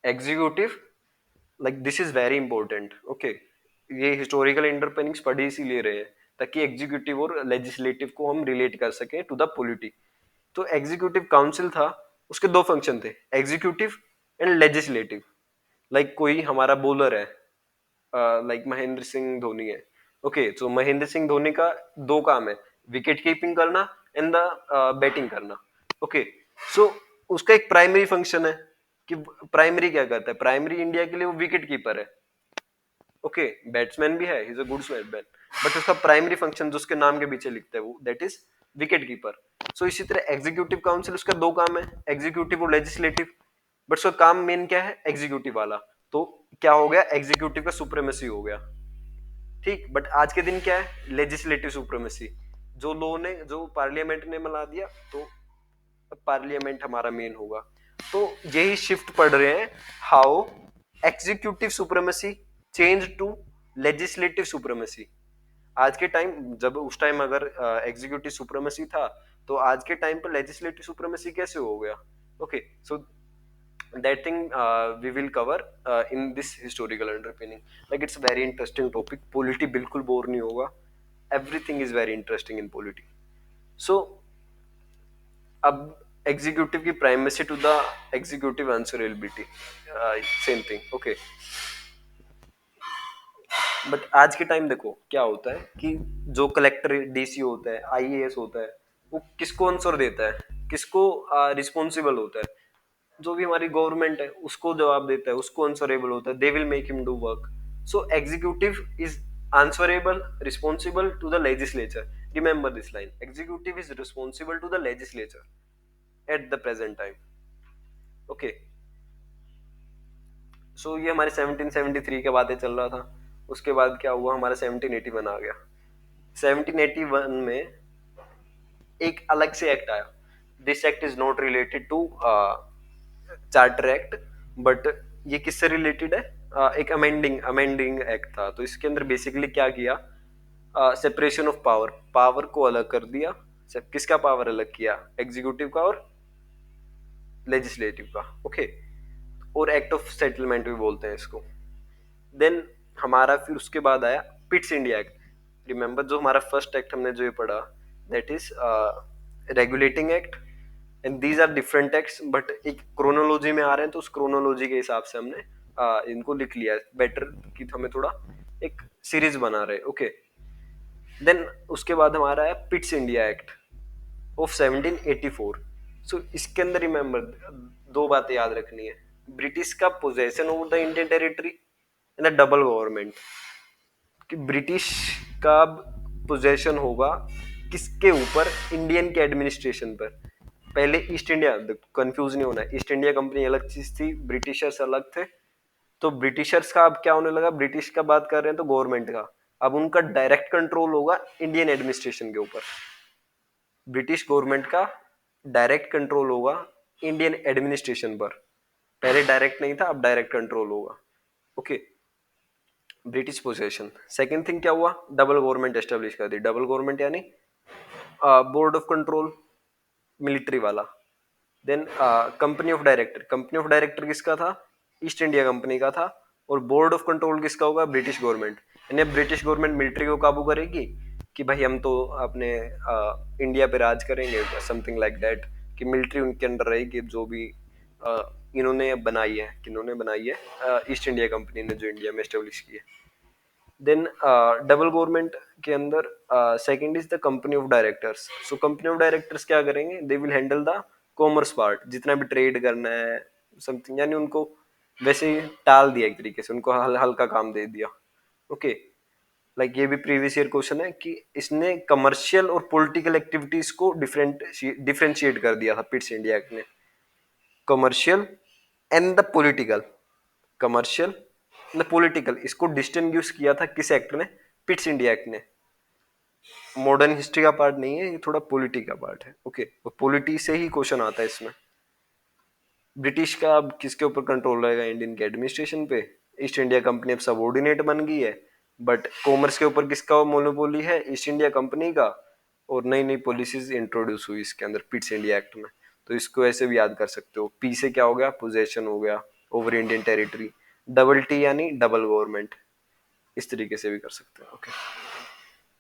Executive, like this is very important. Okay, ये हिस्टोरिकल इंटरपेनिंग्स पढ़ इसीलिए रहे हैं ताकि एग्जीक्यूटिव और लेजिस्लेटिव को हम रिलेट कर सके टू द पॉलिटी। तो एग्जीक्यूटिव काउंसिल था, उसके दो फंक्शन थे, एग्जीक्यूटिव एंड लेजिस्लेटिव। लाइक कोई हमारा बॉलर है, लाइक महेंद्र सिंह धोनी है। ओके, तो महेंद्र सिंह धोनी का दो काम है, विकेट कीपिंग करना एंड द बैटिंग करना। ओके, सो उसका एक प्राइमरी फंक्शन है कि प्राइमरी क्या करता है, प्राइमरी इंडिया के लिए वो विकेट कीपर है। ओके, बैट्समैन भी है, he is a good batsman, but उसका प्राइमरी फंक्शन जो उसके नाम के पीछे लिखता है वो दैट इज विकेट कीपर। सो इसी तरह एग्जीक्यूटिव काउंसिल, उसका दो काम है, एग्जीक्यूटिव और लेजिस्लेटिव, बट उसका काम मेन क्या है, एग्जीक्यूटिव वाला। तो क्या हो गया, एग्जीक्यूटिव का सुप्रीमेसी हो गया। ठीक, बट आज के दिन क्या है, लेजिस्लेटिव सुप्रीमेसी। जो लो ने, जो पार्लियामेंट ने बना दिया, तो पार्लियामेंट हमारा मेन होगा। तो यही शिफ्ट पढ़ रहे हैं, how executive supremacy change to legislative supremacy. आज के टाइम, जब उस टाइम अगर एग्जीक्यूटिव सुप्रीमेसी था, तो आज के टाइम पर लेजिस्लेटिव सुप्रीमेसी कैसे हो गया। Okay, so that thing we will cover in this historical underpinning, like it's a very interesting topic, polity बिल्कुल बोर नहीं होगा, everything is very interesting in polity। so अब एग्जीक्यूटिव की primacy to the executive answerability, same thing. Okay, but आज के time देखो क्या होता है कि जो कलेक्टर डीसी होता है, आईएएस होता है, वो किसको आंसर देता है, किसको रिस्पॉन्सिबल होता है, जो भी हमारी गवर्नमेंट है उसको जवाब देता है, उसको आंसरेबल होता है, they will make him do work. So executive is answerable, responsible to the legislature, remember this line, executive is responsible to the legislature at the present time। Okay, so ये हमारे 1773 के बातें चल रहा था। उसके बाद क्या हुआ, हमारा 1781 आ गया। 1781 में एक अलग से एक्ट आया, this act is not related to charter act, but ये किससे रिलेटेड है, एक अमेंडिंग अमेंडिंग एक्ट था। तो इसके अंदर बेसिकली क्या किया, सेपरेशन ऑफ पावर, पावर को अलग कर दिया। किसका पावर अलग किया, एग्जीक्यूटिव का और लेजिस्लेटिव का। ओके, और एक्ट ऑफ सेटलमेंट भी बोलते हैं इसको। देन हमारा फिर उसके बाद आया पिट्स इंडिया एक्ट। रिमेंबर जो हमारा फर्स्ट एक्ट हमने जो ये पढ़ा, that is regulating act, and these are different acts, but एक क्रोनोलॉजी में आ रहे हैं, तो उस क्रोनोलॉजी के हिसाब से हमने इनको लिख लिया है बेटर, कि हमें थोड़ा एक सीरीज बना रहे। ओके, देन उसके बाद हमारा है पिट्स इंडिया एक्ट ऑफ 1784। सो इसके अंदर रिमेंबर दो बातें याद रखनी है, ब्रिटिश का possession over the Indian territory and the double government, कि ब्रिटिश का पोजेशन होगा किसके ऊपर, इंडियन के एडमिनिस्ट्रेशन पर। पहले ईस्ट इंडिया, कंफ्यूज नहीं होना, ईस्ट इंडिया कंपनी अलग चीज थी, ब्रिटिशर्स अलग थे। तो ब्रिटिशर्स का अब क्या होने लगा, ब्रिटिश का बात कर रहे हैं तो गवर्नमेंट का, अब उनका डायरेक्ट कंट्रोल होगा इंडियन एडमिनिस्ट्रेशन के ऊपर। ब्रिटिश गवर्नमेंट का डायरेक्ट कंट्रोल होगा इंडियन एडमिनिस्ट्रेशन पर, पहले डायरेक्ट नहीं था, अब डायरेक्ट कंट्रोल होगा। Okay, British possession. Second thing क्या हुआ, डबल गवर्नमेंट एस्टेब्लिश कर दी। डबल गवर्नमेंट यानी बोर्ड ऑफ कंट्रोल मिलिट्री वाला। Then company of director, company of director किसका था, ईस्ट इंडिया कंपनी का था, और बोर्ड ऑफ कंट्रोल किसका होगा, ब्रिटिश गवर्नमेंट। यानी ब्रिटिश गवर्नमेंट मिलिट्री को काबू करेगी कि भाई हम तो अपने इंडिया पे राज करेंगे, समथिंग लाइक दैट, कि मिलिट्री उनके अंडर रहेगी। जो भी इन्होंने बनाई है, किन्होंने बनाई है, ईस्ट इंडिया कंपनी ने जो इंडिया में एस्टेब्लिश की है। देन डबल गवर्नमेंट के अंदर second is the company of directors. So company of directors क्या करेंगे, they will handle the commerce part, जितना भी ट्रेड करना है समथिंग, यानी उनको वैसे ही टाल दिया एक तरीके से, उनको हल्का काम दे दिया। ओके, लाइक ये भी प्रीवियस ईयर क्वेश्चन है कि इसने कमर्शियल और पॉलिटिकल एक्टिविटीज को डिफरेंशिएट कर दिया था पिट्स इंडिया एक्ट ने, commercial and the political, commercial and political, इसको डिस्टिंग्विश किया था किस एक्ट ने, पिट्स इंडिया एक्ट ने। मॉडर्न हिस्ट्री का पार्ट नहीं है ये, थोड़ा पॉलिटी का पार्ट है। ओके, और पॉलिटी से ही क्वेश्चन आता है इसमें। ब्रिटिश का अब किसके ऊपर कंट्रोल रहेगा, इंडियन के एडमिनिस्ट्रेशन पे। ईस्ट इंडिया कंपनी अब सबऑर्डिनेट बन गई है, बट कॉमर्स के ऊपर किसका मोनोपोली है, ईस्ट इंडिया कंपनी का। और नई नई पॉलिसीज इंट्रोड्यूस हुई इसके अंदर पिट्स इंडिया एक्ट में। तो इसको ऐसे भी याद कर सकते हो, पी से क्या हो गया, पोजेशन हो गया over Indian territory, double T यानी डबल गवर्नमेंट, इस तरीके से भी कर सकते हैं। ओके,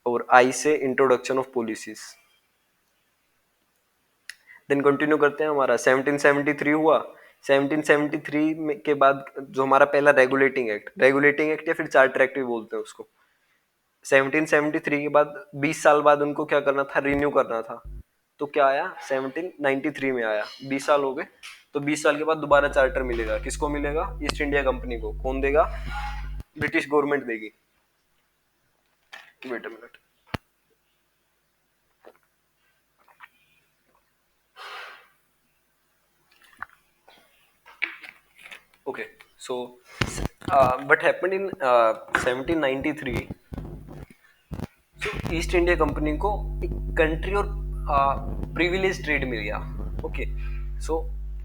और I say introduction of policies. Then continue करते हैं, हमारा 1773 हुआ। 1773 के बाद जो हमारा पहला रेगुलेटिंग एक्ट या फिर चार्टर एक्ट भी बोलते हैं उसको, 1773 के बाद 20 साल बाद उनको क्या करना था, रिन्यू करना था। तो क्या आया, 1793 में आया, 20 साल हो गए। तो 20 साल के बाद दोबारा चार्टर मिलेगा, किसको मिलेगा, ईस्ट इंडिया कंपनी को। कौन देगा, ब्रिटिश गवर्नमेंट देगी। Wait a minute. Okay, so what happened in 1793? So East India company को एक कंट्री और प्रिविलेज ट्रेड मिल गया। ओके, सो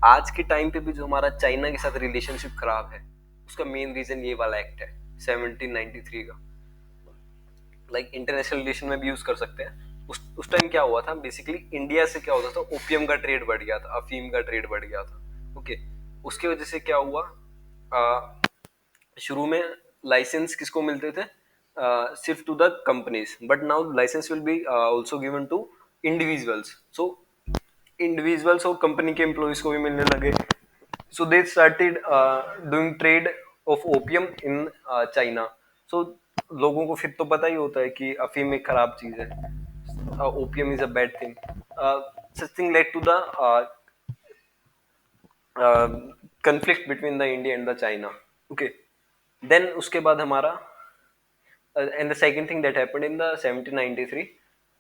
आज के टाइम पे भी जो हमारा चाइना के साथ रिलेशनशिप खराब है, उसका मेन रीजन ये वाला एक्ट है 1793 का। लाइक इंटरनेशनल रिलेशन में भी यूज कर सकते हैं। उस टाइम क्या हुआ था, बेसिकली इंडिया से क्या होता था, ओपियम का ट्रेड बढ़ गया था, अफीम का ट्रेड बढ़ गया था। ओके, उसकी वजह से क्या हुआ, शुरू में लाइसेंस किसको मिलते थे, सिर्फ to the companies, but now licence will be also given to individuals. So individuals और कंपनी के एम्प्लॉयज को भी मिलने लगे। So they started doing trade of opium in China. सो लोगों को फिर तो पता ही होता है कि अफीम एक खराब चीज है, opium is a bad thing. Such thing led to the conflict between the India and the China. Okay, then उसके बाद हमारा and the second thing that happened in the 1793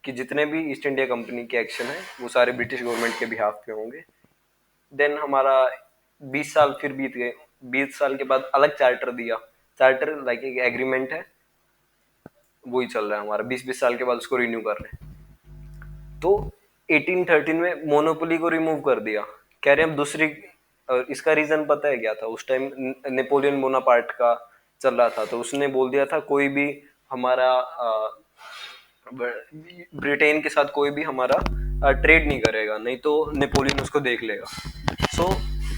कि जितने भी ईस्ट इंडिया कंपनी के एक्शन है वो सारे ब्रिटिश गवर्नमेंट के बिहाफ पे होंगे। देन हमारा 20 साल फिर बीत गए। 20 साल के बाद अलग चार्टर दिया। चार्टर लाइक एक एग्रीमेंट है, वही चल रहा है हमारा। 20-20 साल के बाद उसको रिन्यू कर रहे हैं। तो 1813 में मोनोपोली को रिमूव कर दिया। कह रहे हम दूसरी, इसका रीजन पता है क्या था, उस टाइम नेपोलियन बोनापार्ट का चल रहा था, तो उसने बोल दिया था कोई भी हमारा ब्रिटेन के साथ कोई भी हमारा ट्रेड नहीं करेगा, नहीं तो नेपोलियन उसको देख लेगा। सो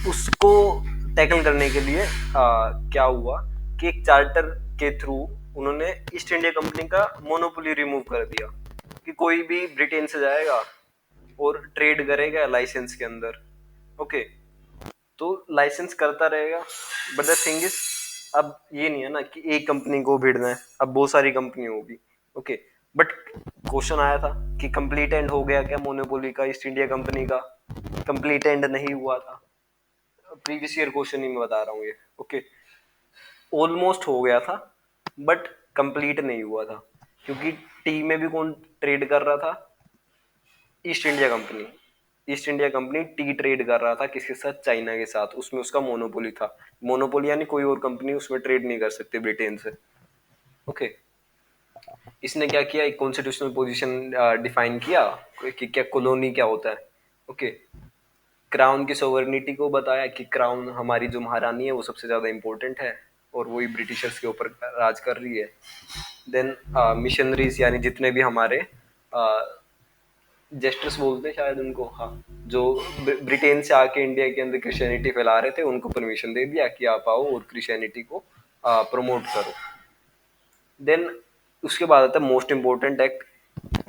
उसको टैकल करने के लिए क्या हुआ कि एक चार्टर के थ्रू उन्होंने ईस्ट इंडिया कंपनी का मोनोपोली रिमूव कर दिया कि कोई भी ब्रिटेन से जाएगा और ट्रेड करेगा लाइसेंस के अंदर। ओके, तो लाइसेंस करता रहेगा, बट द थिंग इज अब ये नहीं है ना कि एक कंपनी को भिड़ना है, अब बहुत सारी कंपनी होगी। ओके, बट क्वेश्चन आया था कि कंप्लीट एंड हो गया क्या मोनोपोली का ईस्ट इंडिया कंपनी का? कंप्लीट एंड नहीं हुआ था। प्रीवियस ईयर क्वेश्चन ही मैं बता रहा हूँ ये। ओके, ऑलमोस्ट हो गया था बट कंप्लीट नहीं हुआ था, क्योंकि टी में भी कौन ट्रेड कर रहा था, east India company. East India company T trade कर रहा था किसके साथ, चाइना के साथ। उसमें उसका मोनोपोली था। मोनोपोली यानी कोई और कंपनी उसमें ट्रेड नहीं कर सकती ब्रिटेन से। ओके, इसने क्या किया, एक कॉन्स्टिट्यूशनल पोजीशन डिफाइन किया कि क्या कॉलोनी क्या होता है। ओके, क्राउन की सोवरेनिटी को बताया कि क्राउन हमारी जो महारानी है वो सबसे ज्यादा इंपॉर्टेंट है और वही ब्रिटिशर्स के ऊपर राज कर रही है। देन मिशनरीज यानी जितने भी हमारे जेस्टर्स बोलते हैं शायद उनको, हाँ, जो ब्रिटेन से आके इंडिया के अंदर क्रिश्चियनिटी फैला रहे थे, उनको परमिशन दे दिया कि आप आओ और क्रिश्चियनिटी को प्रमोट करो। देन उसके बाद आता है most important act.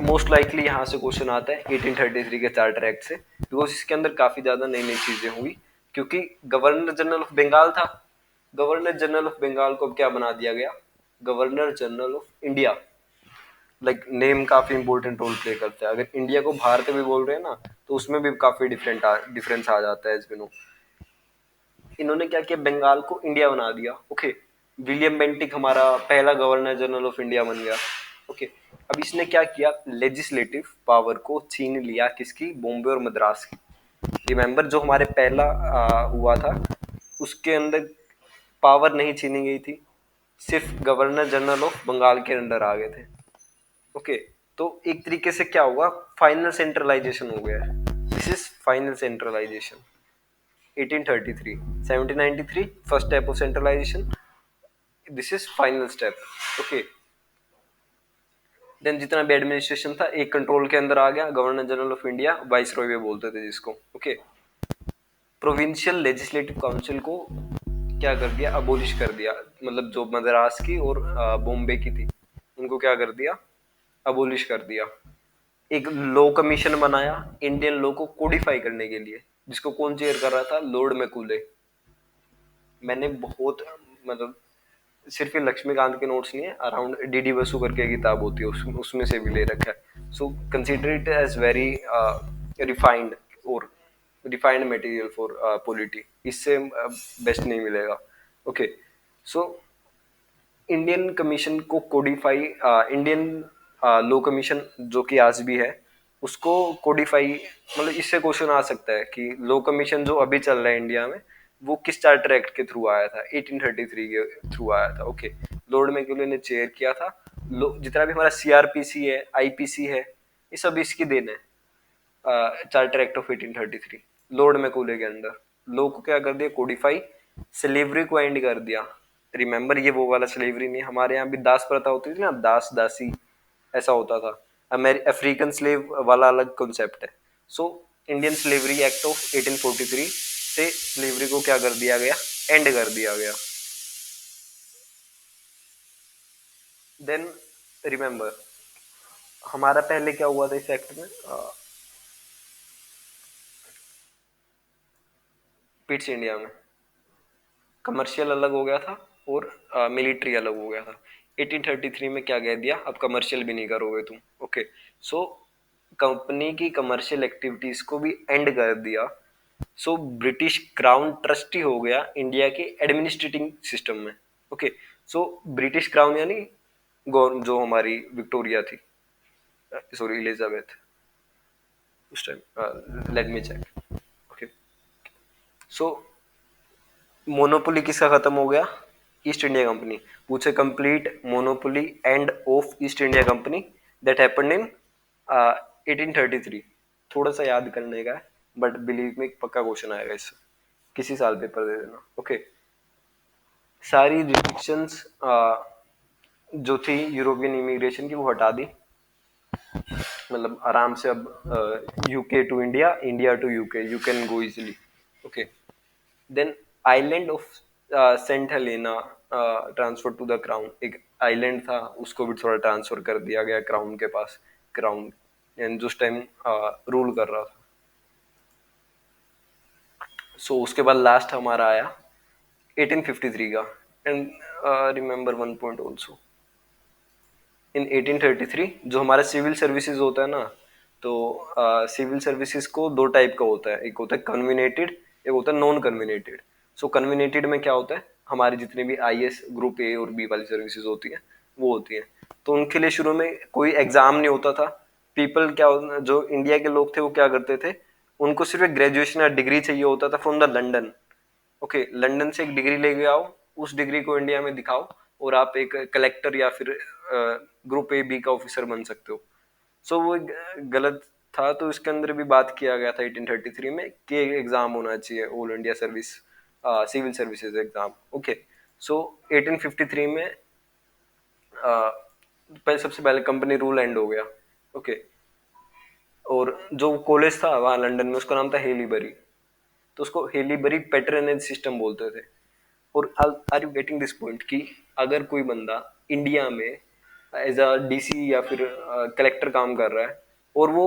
Most likely यहाँ से क्वेश्चन आता है 1833 के चार्टर एक्ट से, बिकॉज इसके अंदर काफी ज्यादा नई नई चीजें हुई। क्योंकि गवर्नर जनरल ऑफ बंगाल था, गवर्नर जनरल ऑफ बंगाल को अब क्या बना दिया गया, governor general of India. Like name काफी इंपॉर्टेंट रोल प्ले करता है। अगर इंडिया को भारत भी बोल रहे हैं ना, तो उसमें भी काफी डिफरेंस आ जाता है इसमें। इन्होंने क्या किया, बंगाल को इंडिया बना दिया। ओके, विलियम बेंटिक हमारा पहला गवर्नर जनरल ऑफ इंडिया बन गया। ओके, अब इसने क्या किया, लेजिस्लेटिव पावर को छीन लिया किसकी, बॉम्बे और मद्रास की। रिमेंबर जो हमारे पहला हुआ था उसके अंदर पावर नहीं छीनी गई थी, सिर्फ गवर्नर जनरल ऑफ बंगाल के अंडर आ गए थे। ओके, तो एक तरीके से क्या हुआ, फाइनल सेंट्रलाइजेशन हो गया है। This is final centralisation. 1833 1793 first step of centralisation, this is final step. Okay, then जितना भी एडमिनिस्ट्रेशन था एक कंट्रोल के अंदर आ गया, governor general of India, vice Roy भी बोलते थे जिसको। ओके, प्रोविंशियल लेजिस्लेटिव काउंसिल को क्या कर दिया, अबोलिश कर दिया, मतलब जो मद्रास की और बॉम्बे की थी उनको क्या कर दिया, अबोलिश कर दिया। एक लॉ कमीशन बनाया इंडियन लॉ को कोडिफाई करने के लिए, जिसको कौन चेयर कर रहा था, लॉर्ड मैकूले। मैंने बहुत, मतलब सिर्फ ये लक्ष्मीकांत के नोट्स नहीं है, अराउंड डीडी बसु करके किताब होती है उसमें से भी ले रखा है। So consider it as very refined और रिफाइंड मटेरियल फॉर पॉलिटी, इससे बेस्ट नहीं मिलेगा। ओके, सो इंडियन कमीशन को कोडिफाई, इंडियन लॉ कमीशन जो कि आज भी है उसको कोडिफाई, मतलब इससे क्वेश्चन आ सकता है कि लॉ कमीशन जो अभी चल रहा है इंडिया में वो किस चार्टर एक्ट के थ्रू आया था, 1833 के थ्रू आया था। ओके, लॉर्ड मैक्यूले ने चेयर किया था। जितना भी हमारा सीआरपीसी है, आईपीसी है, ये सब इसकी देन है, चार्टर एक्ट ऑफ 1833, लॉर्ड मैकूले के अंदर। लॉ को क्या कर दिया, कोडिफाई, स्लेवरी को एंड कर दिया। रिमेंबर, ये वो वाला स्लेवरी नहीं, हमारे यहाँ भी दास प्रथा होती थी ना, दास दासी ऐसा होता था। अफ्रीकन स्लेव वाला अलग कॉन्सेप्ट है। So Indian slavery act of 1843 से स्लेवरी को क्या कर दिया गया, एंड कर दिया गया। देन रिमेंबर, हमारा पहले क्या हुआ था इस एक्ट में, पिट्स इंडिया में कमर्शियल अलग हो गया था और मिलिट्री अलग हो गया था। 1833 में क्या कह दिया, अब कमर्शियल भी नहीं करोगे तुम। ओके, सो कंपनी की कमर्शियल एक्टिविटीज को भी एंड कर दिया। सो ब्रिटिश क्राउन ट्रस्टी हो गया इंडिया के एडमिनिस्ट्रेटिंग सिस्टम में। ओके, सो ब्रिटिश क्राउन यानी जो हमारी विक्टोरिया थी, सॉरी एलिजाबेथ, उस time, let me check. Okay, so monopoly किसका खत्म हो गया, ईस्ट इंडिया कंपनी। पूछे complete monopoly end of East India Company that happened in 1833। थोड़ा सा याद करने का है, बट बिलीव में पक्का क्वेश्चन आएगा इससे, किसी साल पेपर दे देना। ओके, सारी रिस्ट्रिक्शंस जो थी यूरोपियन इमिग्रेशन की वो हटा दी, मतलब आराम से अब UK to India, India to UK, you can go easily. Okay, then island of Saint Helena transfer to the crown, एक आइलैंड था उसको भी थोड़ा ट्रांसफर कर दिया गया क्राउन के पास। क्राउन एंड जो उस टाइम रूल कर रहा था। सो उसके बाद लास्ट हमारा आया 1853 का। And remember one point also, in 1833 जो हमारा सिविल सर्विसेज होता है ना, तो सिविल सर्विसेज को दो टाइप का होता है, एक होता है कन्वीनेटेड, एक होता है नॉन कन्वीनेटेड। सो कन्वीनेटेड में क्या होता है, हमारे जितने भी आईएएस ग्रुप ए और बी वाली सर्विसेज होती है वो होती है, तो उनके लिए शुरू में कोई एग्जाम नहीं होता था। पीपल क्या, जो इंडिया के लोग थे वो क्या करते थे, उनको सिर्फ एक ग्रेजुएशन या डिग्री चाहिए होता था from the London. Okay, London से एक डिग्री लेके आओ, उस डिग्री को इंडिया में दिखाओ और आप एक कलेक्टर या फिर ग्रुप ए बी का ऑफिसर बन सकते हो। सो वो गलत था, तो इसके अंदर भी बात किया गया था 1833 में कि एग्जाम होना चाहिए all India service, civil services exam. Okay, so 1853 में सबसे पहले कंपनी रूल एंड हो गया। ओके, और जो कॉलेज था वहाँ लंदन में उसका नाम था हेलीबरी, तो उसको हेलीबरी पेट्रनेज सिस्टम बोलते थे। और are you getting this point कि अगर कोई बंदा इंडिया में एज अ डीसी या फिर कलेक्टर काम कर रहा है और वो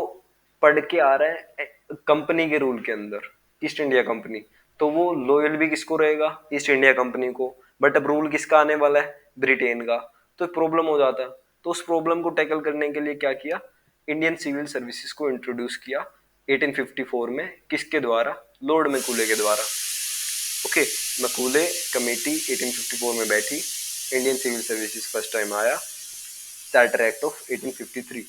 पढ़ के आ रहा है कंपनी के रूल के अंदर, ईस्ट इंडिया कंपनी, तो वो लॉयल भी किसको रहेगा, ईस्ट इंडिया कंपनी को। बट अब रूल किसका आने वाला है, ब्रिटेन का, तो प्रॉब्लम हो जाता है। तो उस प्रॉब्लम को टैकल करने के लिए क्या किया, इंडियन सिविल सर्विसेज को इंट्रोड्यूस किया 1854 में, किसके द्वारा, लॉर्ड मैकूले के द्वारा। ओके, मैकूले कमेटी 1854 में बैठी, Indian civil services first time आया, चार्टर एक्ट ऑफ 1853।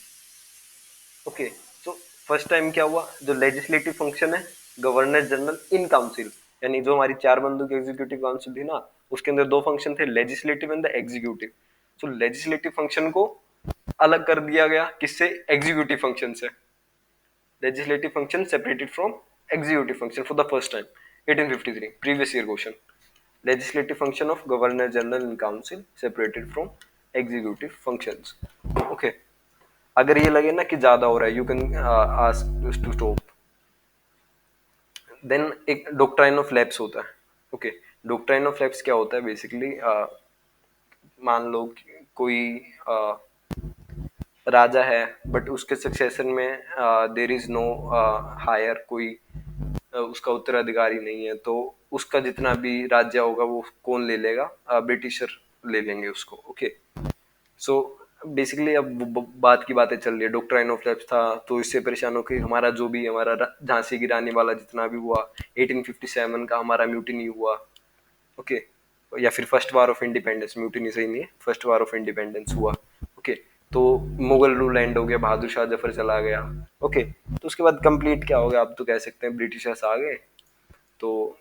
ओके, तो फर्स्ट टाइम क्या हुआ, जो लेजिस्लेटिव फंक्शन है, गवर्नर जनरल इन काउंसिल, यानी जो हमारी चार बंदों की एग्जीक्यूटिव काउंसिल थी ना, उसके अंदर दो फंक्शन थे, लेजिस्लेटिव एंड द एग्जीक्यूटिव। तो लेजिस्लेटिव फंक्शन को अलग कर दिया गया, किससे, एग्जीक्यूटिव फंक्शन से। Legislative function separated from executive function for the first time 1853, previous year question. Legislative function of governor general in council separated from executive functions. Okay, अगर ये लगे ना कि ज्यादा हो रहा है, you can ask to stop. Then एक डॉक्ट्राइन ऑफ लैप्स होता है। ओके, डॉक्ट्राइन ऑफ लैप्स क्या होता है बेसिकली, मान लो कि कोई अ, राजा है, बट उसके सक्सेशन में देर इज नो हायर, कोई उसका उत्तराधिकारी नहीं है, तो उसका जितना भी राज्य होगा वो कौन ले लेगा, ब्रिटिशर ले लेंगे उसको। ओके, सो बेसिकली अब बात की बातें चल रही है, डॉक्ट्राइन ऑफ लैप्स था, तो इससे परेशान होकर हमारा जो भी हमारा झांसी की रानी वाला जितना भी हुआ, 1857 का हमारा म्यूटिनी हुआ। ओके, या फिर first war of independence, mutiny सही नहीं है, फर्स्ट वार ऑफ इंडिपेंडेंस हुआ। ओके, तो मुगल रूल एंड हो गया, बहादुर शाह जफर चला गया। ओके, तो उसके बाद कंप्लीट क्या हो गया, आप तो कह सकते हैं ब्रिटिशर्स आ गए, तो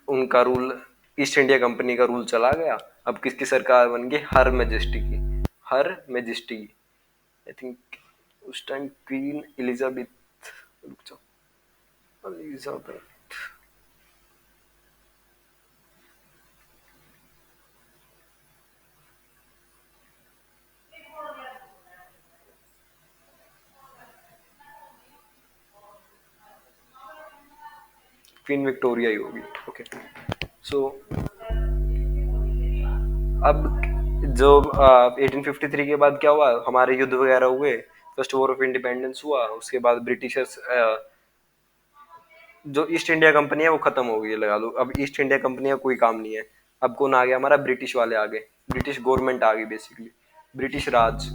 उनका रूल, ईस्ट इंडिया कंपनी का रूल चला गया। अब किसकी सरकार बन गई, हर मैजेस्टी की, हर मैजेस्टी, आई थिंक उस टाइम क्वीन एलिजाबेथ, रुक जाओ, एलिजाबेथ, क्वीन विक्टोरिया ही होगी। ओके, सो अब जो 1853 के बाद क्या हुआ, हमारे युद्ध वगैरह हुए, फर्स्ट वॉर ऑफ इंडिपेंडेंस हुआ, उसके बाद ब्रिटिशर्स, जो ईस्ट इंडिया कंपनी है वो खत्म हो गई है, लगा लो अब ईस्ट इंडिया कंपनी का कोई काम नहीं है। अब कौन आ गया, हमारा ब्रिटिश वाले आ गए, ब्रिटिश गवर्नमेंट आ गई बेसिकली, ब्रिटिश राज।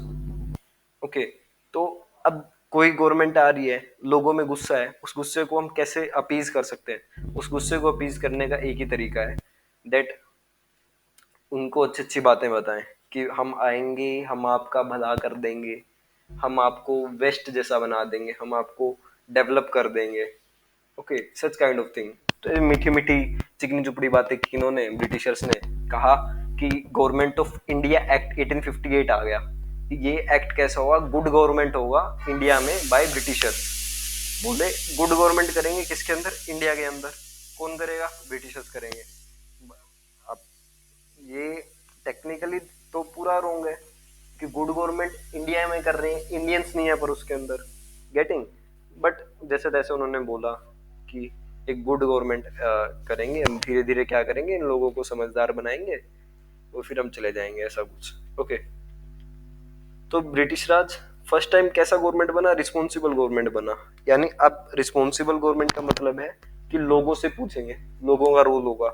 ओके, तो अब कोई गवर्नमेंट आ रही है, लोगों में गुस्सा है, उस गुस्से को हम कैसे अपीज कर सकते हैं, उस गुस्से को अपीज करने का एक ही तरीका है, दैट उनको अच्छी अच्छी बातें बताएं कि हम आएंगे, हम आपका भला कर देंगे, हम आपको वेस्ट जैसा बना देंगे, हम आपको डेवलप कर देंगे। Okay, such kind of thing. तो ये मीठी मीठी चिकनी चुपड़ी बातें की इन्होंने, ब्रिटिशर्स ने कहा कि गवर्नमेंट ऑफ इंडिया एक्ट 1858 आ गया। ये एक्ट कैसा होगा, गुड गवर्नमेंट होगा इंडिया में बाय ब्रिटिशर्स। बोले गुड गवर्नमेंट करेंगे किसके अंदर, इंडिया के अंदर। कौन करेगा, ब्रिटिशर्स करेंगे। अब ये टेक्निकली तो पूरा रॉन्ग है कि गुड गवर्नमेंट इंडिया में कर रहे हैं, इंडियंस नहीं है पर उसके अंदर, गेटिंग। बट जैसे तैसे उन्होंने बोला कि एक गुड गवर्नमेंट करेंगे, हम धीरे धीरे क्या करेंगे, इन लोगों को समझदार बनाएंगे और फिर हम चले जाएंगे, ऐसा कुछ। ओके, तो ब्रिटिश राज फर्स्ट टाइम कैसा गवर्नमेंट बना, रिस्पॉन्सिबल गवर्नमेंट बना। यानी अब रिस्पॉन्सिबल गवर्नमेंट का मतलब है कि लोगों से पूछेंगे, लोगों का रोल होगा,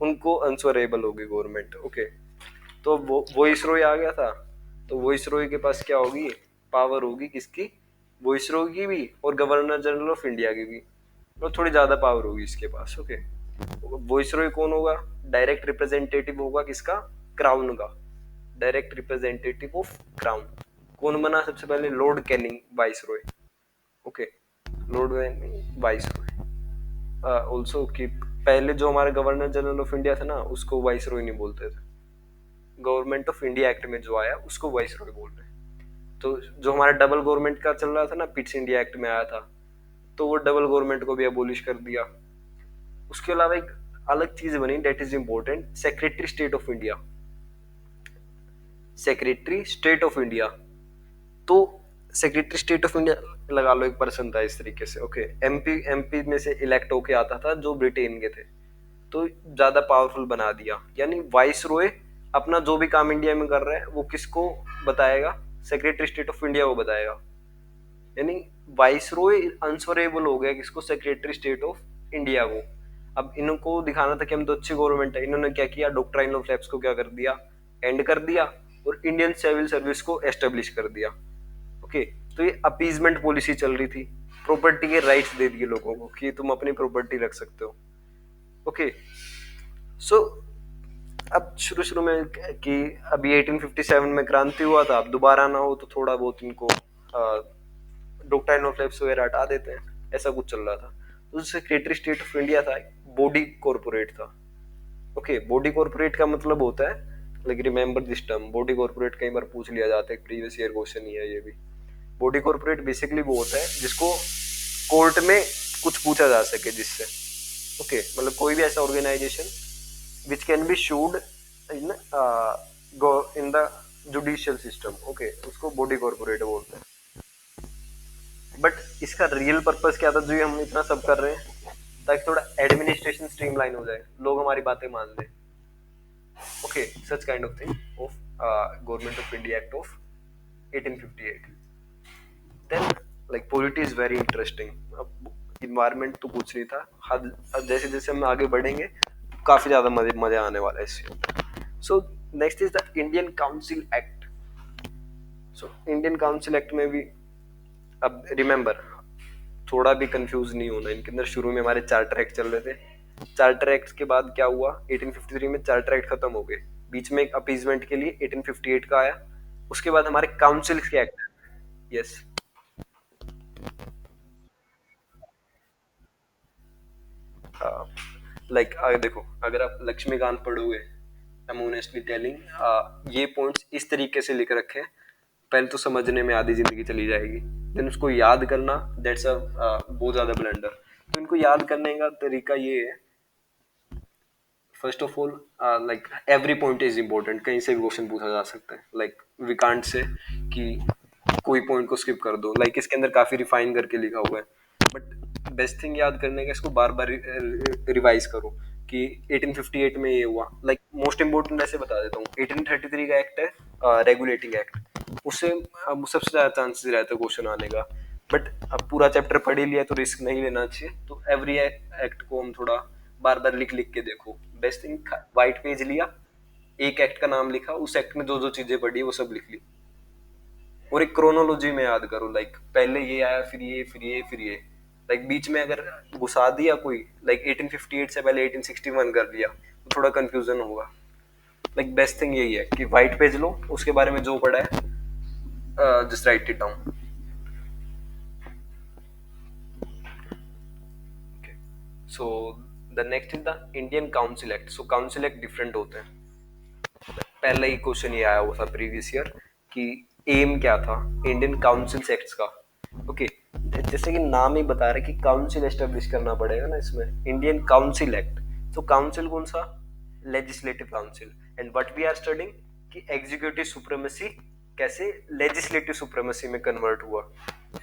उनको आंसरेबल होगी गवर्नमेंट। ओके, तो वो वॉइसरॉय आ गया था, तो वॉइसरॉय के पास क्या होगी, पावर होगी किसकी, वॉइसरॉय की भी और गवर्नर जनरल ऑफ इंडिया की भी, तो थोड़ी ज्यादा पावर होगी इसके पास। ओके, वॉइसरॉय कौन होगा, डायरेक्ट रिप्रेजेंटेटिव होगा किसका, क्राउन का, डायरेक्ट रिप्रेजेंटेटिव ऑफ क्राउन। कौन बना सबसे पहले, Lord Canning viceroy. Okay, Lord viceroy also कि पहले जो हमारे गवर्नर जनरल ऑफ इंडिया था ना, उसको वाइसरॉय नहीं बोलते थे, गवर्नमेंट ऑफ इंडिया एक्ट में जो आया उसको वाइसरॉय बोल रहे हैं। तो जो हमारा डबल गवर्नमेंट का चल रहा था ना, पिट्स इंडिया एक्ट में आया था, तो वो डबल गवर्नमेंट को भी अबोलिश कर दिया। उसके अलावा एक अलग चीज बनी, that is important, secretary state of India, secretary state of India. तो सेक्रेटरी स्टेट ऑफ इंडिया लगा लो एक पर्सन था इस तरीके से। ओके, एमपी एमपी में से इलेक्ट होके आता था जो ब्रिटेन के थे, तो ज्यादा पावरफुल बना दिया। यानी वाइस रॉय अपना जो भी काम इंडिया में कर रहा है वो किसको बताएगा, सेक्रेटरी स्टेट ऑफ इंडिया को बताएगा। यानी वाइस रॉय आंसरेबल हो गया किसको, सेक्रेटरी स्टेट ऑफ इंडिया को। अब इनको दिखाना था कि हम तो अच्छी गवर्नमेंट है, इन्होंने क्या किया, डॉक्ट्राइन ऑफ लैप्स को क्या कर दिया, एंड कर दिया, और इंडियन सिविल सर्विस को एस्टेब्लिश कर दिया। ओके, तो ये अपीजमेंट पॉलिसी चल रही थी, प्रॉपर्टी के राइट्स दे दिए लोगों को कि तुम अपनी प्रॉपर्टी रख सकते हो। ओके, सो अब शुरू शुरू में कि अभी 1857 में क्रांति हुआ था, अब दोबारा ना हो तो थोड़ा बहुत इनको डॉक्ट्राइन ऑफ लैप्स वगैरह हटा देते हैं, ऐसा कुछ चल रहा था। तो सेक्रेटरी स्टेट ऑफ इंडिया था, बॉडी कॉर्पोरेट था। ओके, बॉडी कॉर्पोरेट का मतलब होता है, like remember this term, body corporate कई बार पूछ लिया जाता है, प्रीवियस ईयर क्वेश्चन ही है ये भी। बॉडी कॉर्पोरेट बेसिकली वो होता है जिसको कोर्ट में कुछ पूछा जा सके जिससे। ओके, मतलब कोई भी ऐसा organisation which can be should in in the judicial system. Okay, उसको बॉडी कॉर्पोरेट बोलते हैं। बट इसका रियल पर्पस क्या था जो हम इतना सब कर रहे हैं, ताकि थोड़ा एडमिनिस्ट्रेशन स्ट्रीमलाइन हो जाए, लोग हमारी बातें मान लें। Okay, such kind of thing of government of India act of 1858। Then like polity is very interesting. अब इन्वायरमेंट तो कुछ नहीं था, अब जैसे जैसे हम आगे बढ़ेंगे काफी ज्यादा मजे मजे आने वाला है इससे। So next is the Indian council act. So Indian council act में भी, अब रिमेंबर, थोड़ा भी कंफ्यूज नहीं होना, इनके अंदर शुरू में हमारे चार्टर एक्ट चल रहे थे। चार्टर एक्ट के बाद क्या हुआ, 1853 में चार्टर एक्ट खत्म हो गए, बीच में एक अपीजमेंट के लिए 1858 का आया। उसके बाद हमारे काउंसिल के एक्ट। यस। लाइक देखो, अगर आप लक्ष्मीकांत पढ़ोगे, आई एम ऑनेस्टली टेलिंग, ये पॉइंट्स इस तरीके से लिख रखे हैं, पहले तो समझने में आधी जिंदगी चली जाएगी, देन उसको याद करना, दैट्स अ बहुत ज्यादा ब्लंडर। तो इनको याद करने का तरीका ये है, first of all like every point is important, कहीं से भी क्वेश्चन पूछा जा सकता है, लाइक वी कांट से कि कोई पॉइंट को स्किप कर दो, लाइक इसके अंदर काफी रिफाइन करके लिखा हुआ है। बट बेस्ट थिंग याद करने का, इसको बार बार रिवाइज करो कि 1858 में ये हुआ। लाइक मोस्ट इंपोर्टेंट ऐसे बता देता हूँ, 1833 का एक्ट है रेगुलेटिंग एक्ट, उससे अब सबसे ज्यादा चांसेस रहता है क्वेश्चन आने का। बट अब पूरा चैप्टर पढ़ ही लिया तो रिस्क नहीं लेना चाहिए, तो एवरी एक्ट को हम थोड़ा बार बार लिख लिख के देखो। बेस्ट थिंग, व्हाइट पेज लिया, एक एक्ट का नाम लिखा, उस एक्ट में जो जो चीजें पढ़ी वो सब लिख ली, और एक क्रोनोलॉजी में याद करो, लाइक पहले ये आया, फिर ये, फिर ये, फिर ये। लाइक बीच में अगर घुसा दिया कोई, लाइक 1858 से पहले 1861 कर दिया, तो थोड़ा कंफ्यूजन होगा। लाइक बेस्ट थिंग यही है कि व्हाइट पेज लो, उसके बारे में जो पढ़ा है just right it down. So the next is the Indian council act. So council act different होते हैं। पहला ही क्वेश्चन ये आया हुआ था प्रीवियस ईयर कि एम क्या था इंडियन काउंसिल एक्ट्स का। ओके, जैसे कि नाम ही बता रहे कि काउंसिल एस्टेब्लिश करना पड़ेगा ना इसमें, इंडियन काउंसिल एक्ट। तो काउंसिल कौन सा, legislative council. And what we are studying कि एग्जीक्यूटिव सुप्रीमेसी कैसे लेजिस्लेटिव सुप्रीमेसी में कन्वर्ट हुआ,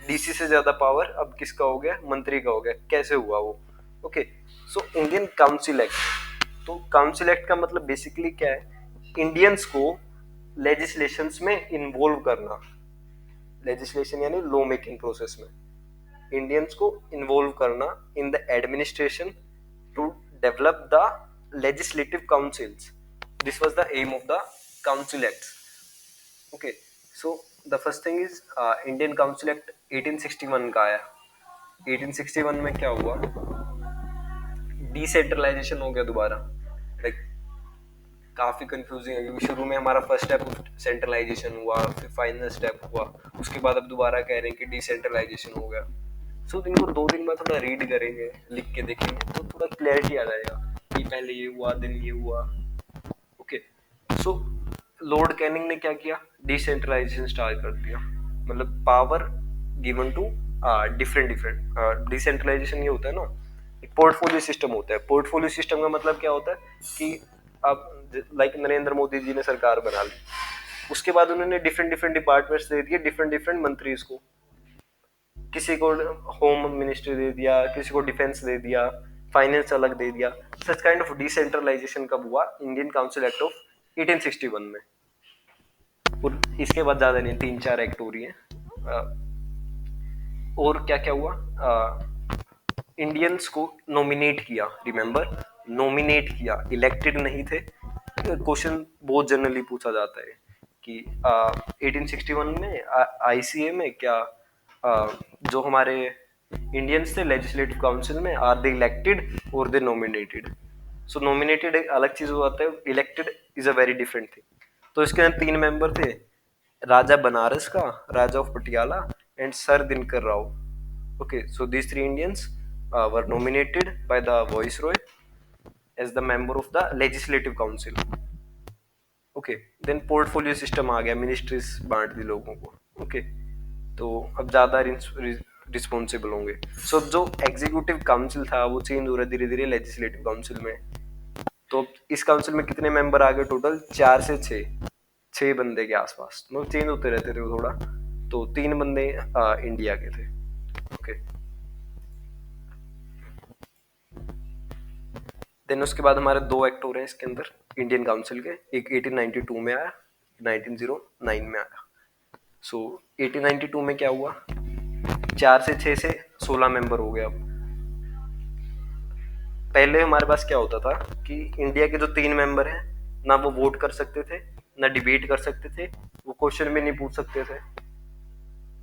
डीसी से ज्यादा पावर अब किसका हो गया, मंत्री का हो गया, कैसे हुआ वो। Okay, so Indian council act. तो काउंसिल एक्ट का मतलब बेसिकली क्या है, इंडियंस को लेजिस्लेशंस में इन्वॉल्व करना, लेजिस्लेशन यानी लॉ मेकिंग प्रोसेस में इंडियंस को इन्वॉल्व करना in the administration to develop the legislative councils. This was the aim of the council act. Okay, so the first thing is Indian council act 1861 का आया। 1861 में क्या हुआ, decentralisation हो गया दोबारा। लाइक काफी कंफ्यूजिंग है, क्योंकि शुरू में हमारा फर्स्ट स्टेप सेंट्रलाइजेशन हुआ, फिर फाइनल स्टेप हुआ, उसके बाद अब दोबारा कह रहे हैं कि डिसेंट्रलाइजेशन हो गया। सो इनको 2 दिन बाद थोड़ा रीड करेंगे, लिख के देखेंगे, तो थोड़ा क्लैरिटी आ जाएगा कि पहले ये हुआ, देन ये हुआ। ओके, सो लॉर्ड कैनिंग ने क्या किया, डिसेंट्रलाइजेशन स्टार्ट कर दिया, मतलब power given to different different. Decentralization ये होता है ना, एक पोर्टफोलियो सिस्टम होता है। पोर्टफोलियो सिस्टम का मतलब क्या होता है कि अब लाइक नरेंद्र मोदी जी ने सरकार बना ली, उसके बाद उन्होंने डिफरेंट डिफरेंट डिपार्टमेंट्स दे दिए डिफरेंट डिफरेंट मंत्रीज को, किसी को होम मिनिस्ट्री दे दिया, किसी को डिफेंस दे दिया, फाइनेंस अलग दे दिया। सच काइंड ऑफ डिसेंट्रलाइजेशन कब हुआ, इंडियन काउंसिल एक्ट ऑफ 1861 में। और इसके बाद ज्यादा नहीं, 3-4 एक्ट हो रही है। और क्या क्या हुआ, इंडियंस को नॉमिनेट किया, रिमेंबर नॉमिनेट किया, इलेक्टेड नहीं थे। क्वेश्चन बहुत जनरली पूछा जाता है कि 1861 में आईसीए में क्या जो हमारे इंडियंस थे लेजिस्लेटिव काउंसिल में, आर दे इलेक्टेड और दे नॉमिनेटेड। सो नॉमिनेटेड एक अलग चीज हो जाता है, elected is a very different thing. तो इसके अंदर 3 मेंबर थे, राजा बनारस का, Raja of Patiala and sir Dinkar Rao. Okay, so these 3 Indians were nominated by the Viceroy as the member of the Legislative Council. Okay, then portfolio system आ गया, मिनिस्ट्रीज बांट दी लोगों को। ओके, तो अब ज्यादा रिस्पॉन्सिबल होंगे। सो जो एग्जीक्यूटिव काउंसिल था वो चेंज हो रहा है धीरे धीरे लेजिस्लेटिव काउंसिल में। तो इस काउंसिल में कितने मेंबर आ गए टोटल, 4 से 6 बंदे के आसपास, मतलब चेंज होते रहते थे वो थोड़ा। तो 3 बंदे इंडिया के थे। ओके, देन उसके बाद हमारे दो एक्ट हो रहे हैं इसके अंदर इंडियन काउंसिल के, एक 1892 में आया, 1909 में आया। सो 1892 में क्या हुआ, 4 से 6 से 16 मेंबर हो गए। अब पहले हमारे पास क्या होता था कि इंडिया के जो 3 मेंबर हैं ना वो वोट कर सकते थे, ना डिबेट कर सकते थे, वो क्वेश्चन भी नहीं पूछ सकते थे।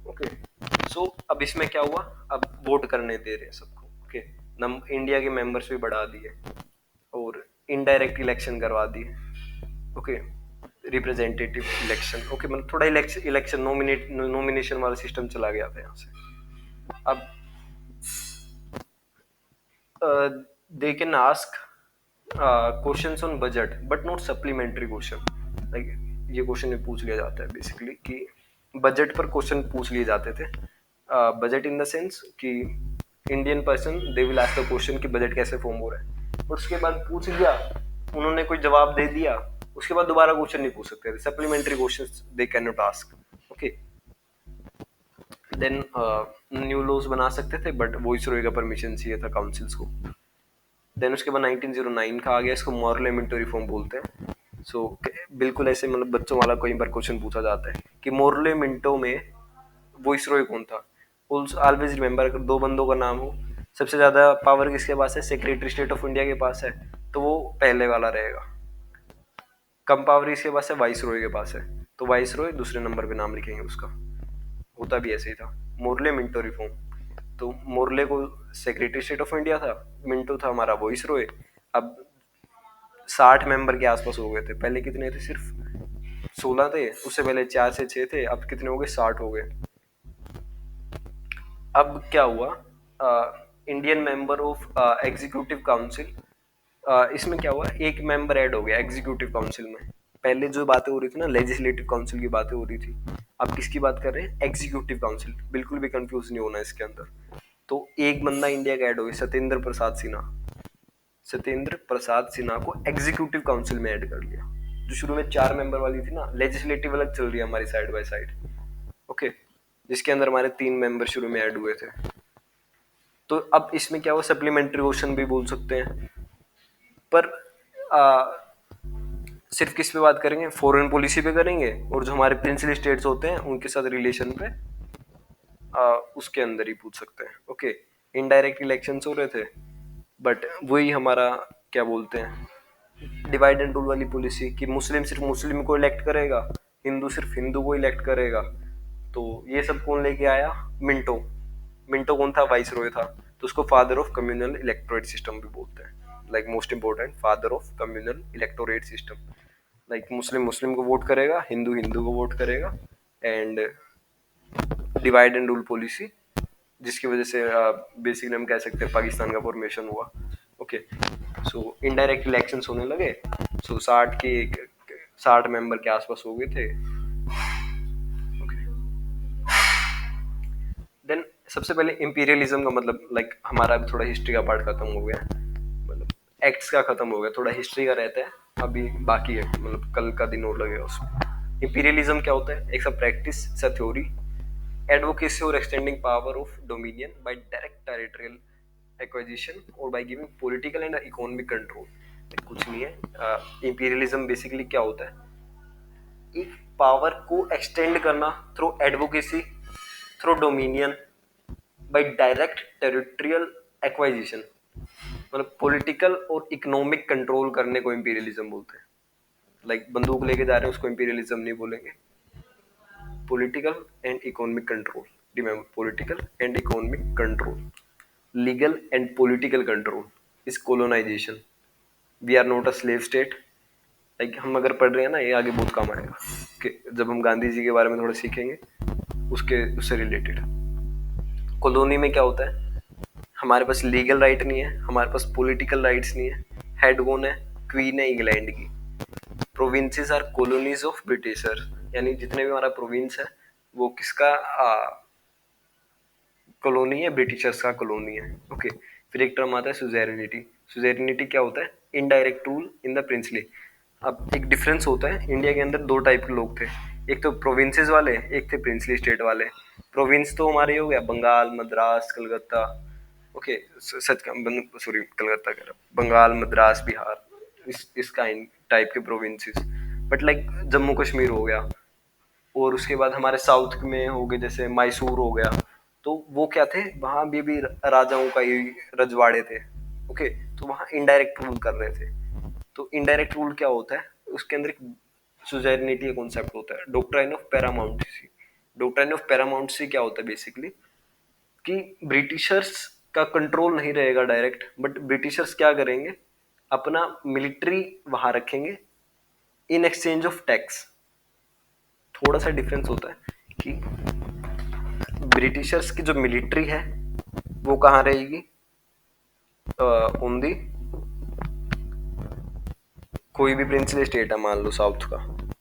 ओके, सो अब इसमें क्या हुआ, अब वोट करने दे रहे हैं सबको। ओके, नम इंडिया के मेंबर्स भी बढ़ा दिए और इनडायरेक्ट इलेक्शन करवा दिए। Okay, representative election. ओके, मतलब थोड़ा इलेक्शन नॉमिनेशन वाला सिस्टम चला गया था यहाँ से। अब they can ask questions on budget but not supplementary question. Like ये क्वेश्चन भी पूछ लिया जाता है बेसिकली कि बजट पर क्वेश्चन पूछ लिए जाते थे। बजट इन द सेंस कि Indian person they will ask the question कि बजट कैसे फॉर्म हो रहा है, और उसके बाद पूछ लिया, उन्होंने कोई जवाब दे दिया, उसके बाद दोबारा क्वेश्चन नहीं पूछ सकते थे। Supplementary questions they can not ask. Okay, then new laws बना सकते थे बट वॉइसरॉय का परमिशन चाहिए था काउंसिल्स को। देन उसके बाद 1909 का आ गया, इसको मॉरले-मिंटो रिफॉर्म बोलते हैं। सो बिल्कुल ऐसे मतलब बच्चों वाला कोई बार क्वेश्चन पूछा जाता है कि मॉरले-मिंटो में वॉइसरॉय कौन था। ऑलवेज रिमेंबर, अगर दो बंदों का नाम हो, सबसे ज्यादा पावर किसके पास है, सेक्रेटरी स्टेट ऑफ इंडिया के पास है, तो वो पहले वाला रहेगा। कम पावर इसके पास है, वाइसरॉय के पास है, तो वाइसरॉय दूसरे नंबर पे नाम लिखेंगे उसका। होता भी ऐसे ही था। मोरले मिंटो रिफॉर्म, तो मोरले को सेक्रेटरी स्टेट ऑफ इंडिया था, मिंटो था हमारा वॉइस रॉय। अब 60 मेंबर के आसपास हो गए थे, पहले कितने थे, सिर्फ 16 थे, उससे पहले 4 से 6 थे, अब कितने हो गए, 60 हो गए। अब क्या हुआ, Indian member of executive council, इसमें क्या हुआ, एक मेंबर ऐड हो गया एग्जीक्यूटिव काउंसिल में। पहले जो बातें हो रही थी ना, लेजिस्लेटिव काउंसिल की बातें हो रही थी, अब किसकी बात कर रहे हैं, एग्जीक्यूटिव काउंसिल। बिल्कुल भी कंफ्यूज नहीं होना इसके अंदर। तो एक बंदा इंडिया का ऐड हो गया, सत्येंद्र प्रसाद सिन्हा। सत्येंद्र प्रसाद सिन्हा को एग्जीक्यूटिव काउंसिल में ऐड कर लिया। जो शुरू में 4 मेंबर वाली थी ना, लेजिस्लेटिव अलग चल रही है हमारी साइड बाय साइड। ओके, जिसके अंदर हमारे 3 मेंबर शुरू में ऐड हुए थे। तो अब इसमें क्या हुआ, सप्लीमेंट्री क्वेश्चन भी बोल सकते हैं, पर सिर्फ किस पे बात करेंगे, फॉरेन पॉलिसी पे करेंगे, और जो हमारे प्रिंसिपल स्टेट्स होते हैं उनके साथ रिलेशन पे उसके अंदर ही पूछ सकते हैं। ओके, इनडायरेक्ट इलेक्शंस हो रहे थे, बट वही हमारा क्या बोलते हैं, डिवाइड एंड रूल वाली पॉलिसी कि मुस्लिम सिर्फ मुस्लिम को इलेक्ट करेगा, हिंदू सिर्फ हिंदू को इलेक्ट करेगा। तो ये सब कौन लेके आया, मिंटो। मिंटो कौन था, वाइस रॉय था, तो उसको father of communal electorate system भी बोलते हैं। Like most important, father of communal electorate system. Like Muslim Muslim को वोट करेगा, हिंदू हिंदू को वोट करेगा, and divide and rule policy, जिसकी वजह से बेसिकली हम कह सकते हैं पाकिस्तान का फॉर्मेशन हुआ। ओके, सो इनडायरेक्ट इलेक्शंस होने लगे। सो 60 मेंबर के आसपास हो गए थे। देन सबसे पहले इंपीरियलिज्म का मतलब, लाइक हमारा अभी थोड़ा हिस्ट्री का पार्ट खत्म हो गया, मतलब एक्ट्स का खत्म हो गया, थोड़ा हिस्ट्री का रहता है अभी बाकी है, मतलब कल का दिन और लगेगा उसमें। इंपीरियलिज्म क्या होता है, एक सब प्रैक्टिस, सा थ्योरी, एडवोकेसी और extending power of dominion by direct territorial acquisition और by giving political and economic control. कुछ नहीं है, इंपीरियलिज्म बेसिकली क्या होता है, एक पावर को एक्सटेंड करना through advocacy, through dominion, by direct territorial acquisition, मतलब पॉलिटिकल और इकोनॉमिक कंट्रोल करने को इंपीरियलिज्म बोलते हैं। लाइक बंदूक लेके जा रहे हैं उसको इंपीरियलिज्म नहीं बोलेंगे, political and economic control. Remember, political and economic control, legal and political control is colonization. We are not a slave state. Like हम अगर पढ़ रहे हैं ना, ये आगे बहुत काम आएगा कि जब हम गांधी जी के बारे में थोड़ा सीखेंगे उससे रिलेटेड। कॉलोनी में क्या होता है, हमारे पास लीगल राइट नहीं है, हमारे पास पॉलिटिकल राइट्स नहीं है। हेड कौन है, क्वीन है इंग्लैंड की। Provinces are colonies of Britishers, यानी जितने भी हमारा प्रोविंस है वो किसका कॉलोनी है, ब्रिटिशर्स का कॉलोनी है। ओके, फिर एक टर्म आता है सुजेरिनिटी। सुजेरिनिटी क्या होता है, indirect rule in the princely. अब एक डिफरेंस होता है, इंडिया के अंदर 2 टाइप के लोग थे, एक तो प्रोविंसेस वाले, एक थे प्रिंसली स्टेट वाले। प्रोविंस तो हमारे हो गया बंगाल, मद्रास, कलकत्ता, ओके, सच का सॉरी, कलकत्ता कह रहा हूँ, बंगाल, मद्रास, बिहार, इस काइंड टाइप के provinces. But like Jammu Kashmir हो गया, और उसके बाद हमारे साउथ में हो गए जैसे मैसूर हो गया, तो वो क्या थे, वहां भी राजाओं का ही रजवाड़े थे। ओके, तो वहां इनडायरेक्ट रूल कर रहे थे। तो इनडायरेक्ट रूल क्या होता है, उसके अंदर एक सुजेनिटी कॉन्सेप्ट होता है, doctrine of paramountcy. Doctrine of paramountcy क्या होता है बेसिकली, कि ब्रिटिशर्स का कंट्रोल नहीं रहेगा डायरेक्ट, बट ब्रिटिशर्स क्या करेंगे, अपना मिलिट्री वहां रखेंगे इन एक्सचेंज ऑफ टैक्स। थोड़ा सा डिफरेंस होता है कि ब्रिटिशर्स की जो मिलिट्री है वो कहाँ रहेगी, ऑन दी, कोई भी प्रिंसली स्टेट है मान लो साउथ का।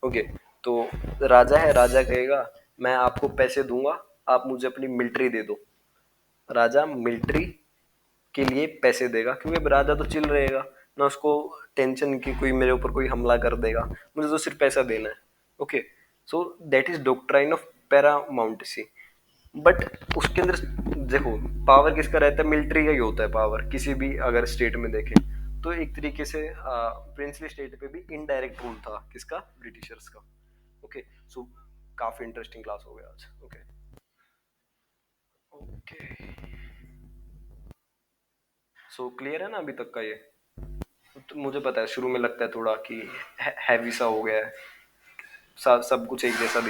ओके, तो राजा है, राजा कहेगा मैं आपको पैसे दूंगा, आप मुझे अपनी मिलिट्री दे दो। राजा मिलिट्री के लिए पैसे देगा, क्योंकि अब राजा तो चिल रहेगा ना, उसको टेंशन की कोई मेरे ऊपर कोई हमला कर देगा, मुझे तो सिर्फ पैसा देना है। Okay, so that is doctrine of paramountcy. But उसके अंदर देखो, पावर किसका रहता है, मिलिट्री का ही होता है पावर, किसी भी अगर स्टेट में देखें तो। एक तरीके से प्रिंसली स्टेट पे भी इनडायरेक्ट रूल था किसका, ब्रिटिशर्स का। ओके, सो काफी इंटरेस्टिंग क्लास हो गया आज। ओके, ओके, सो क्लियर है ना अभी तक का ये। तो मुझे पता है शुरू में लगता है थोड़ा कि हैवी सा हो गया है, सब कुछ एक जैसा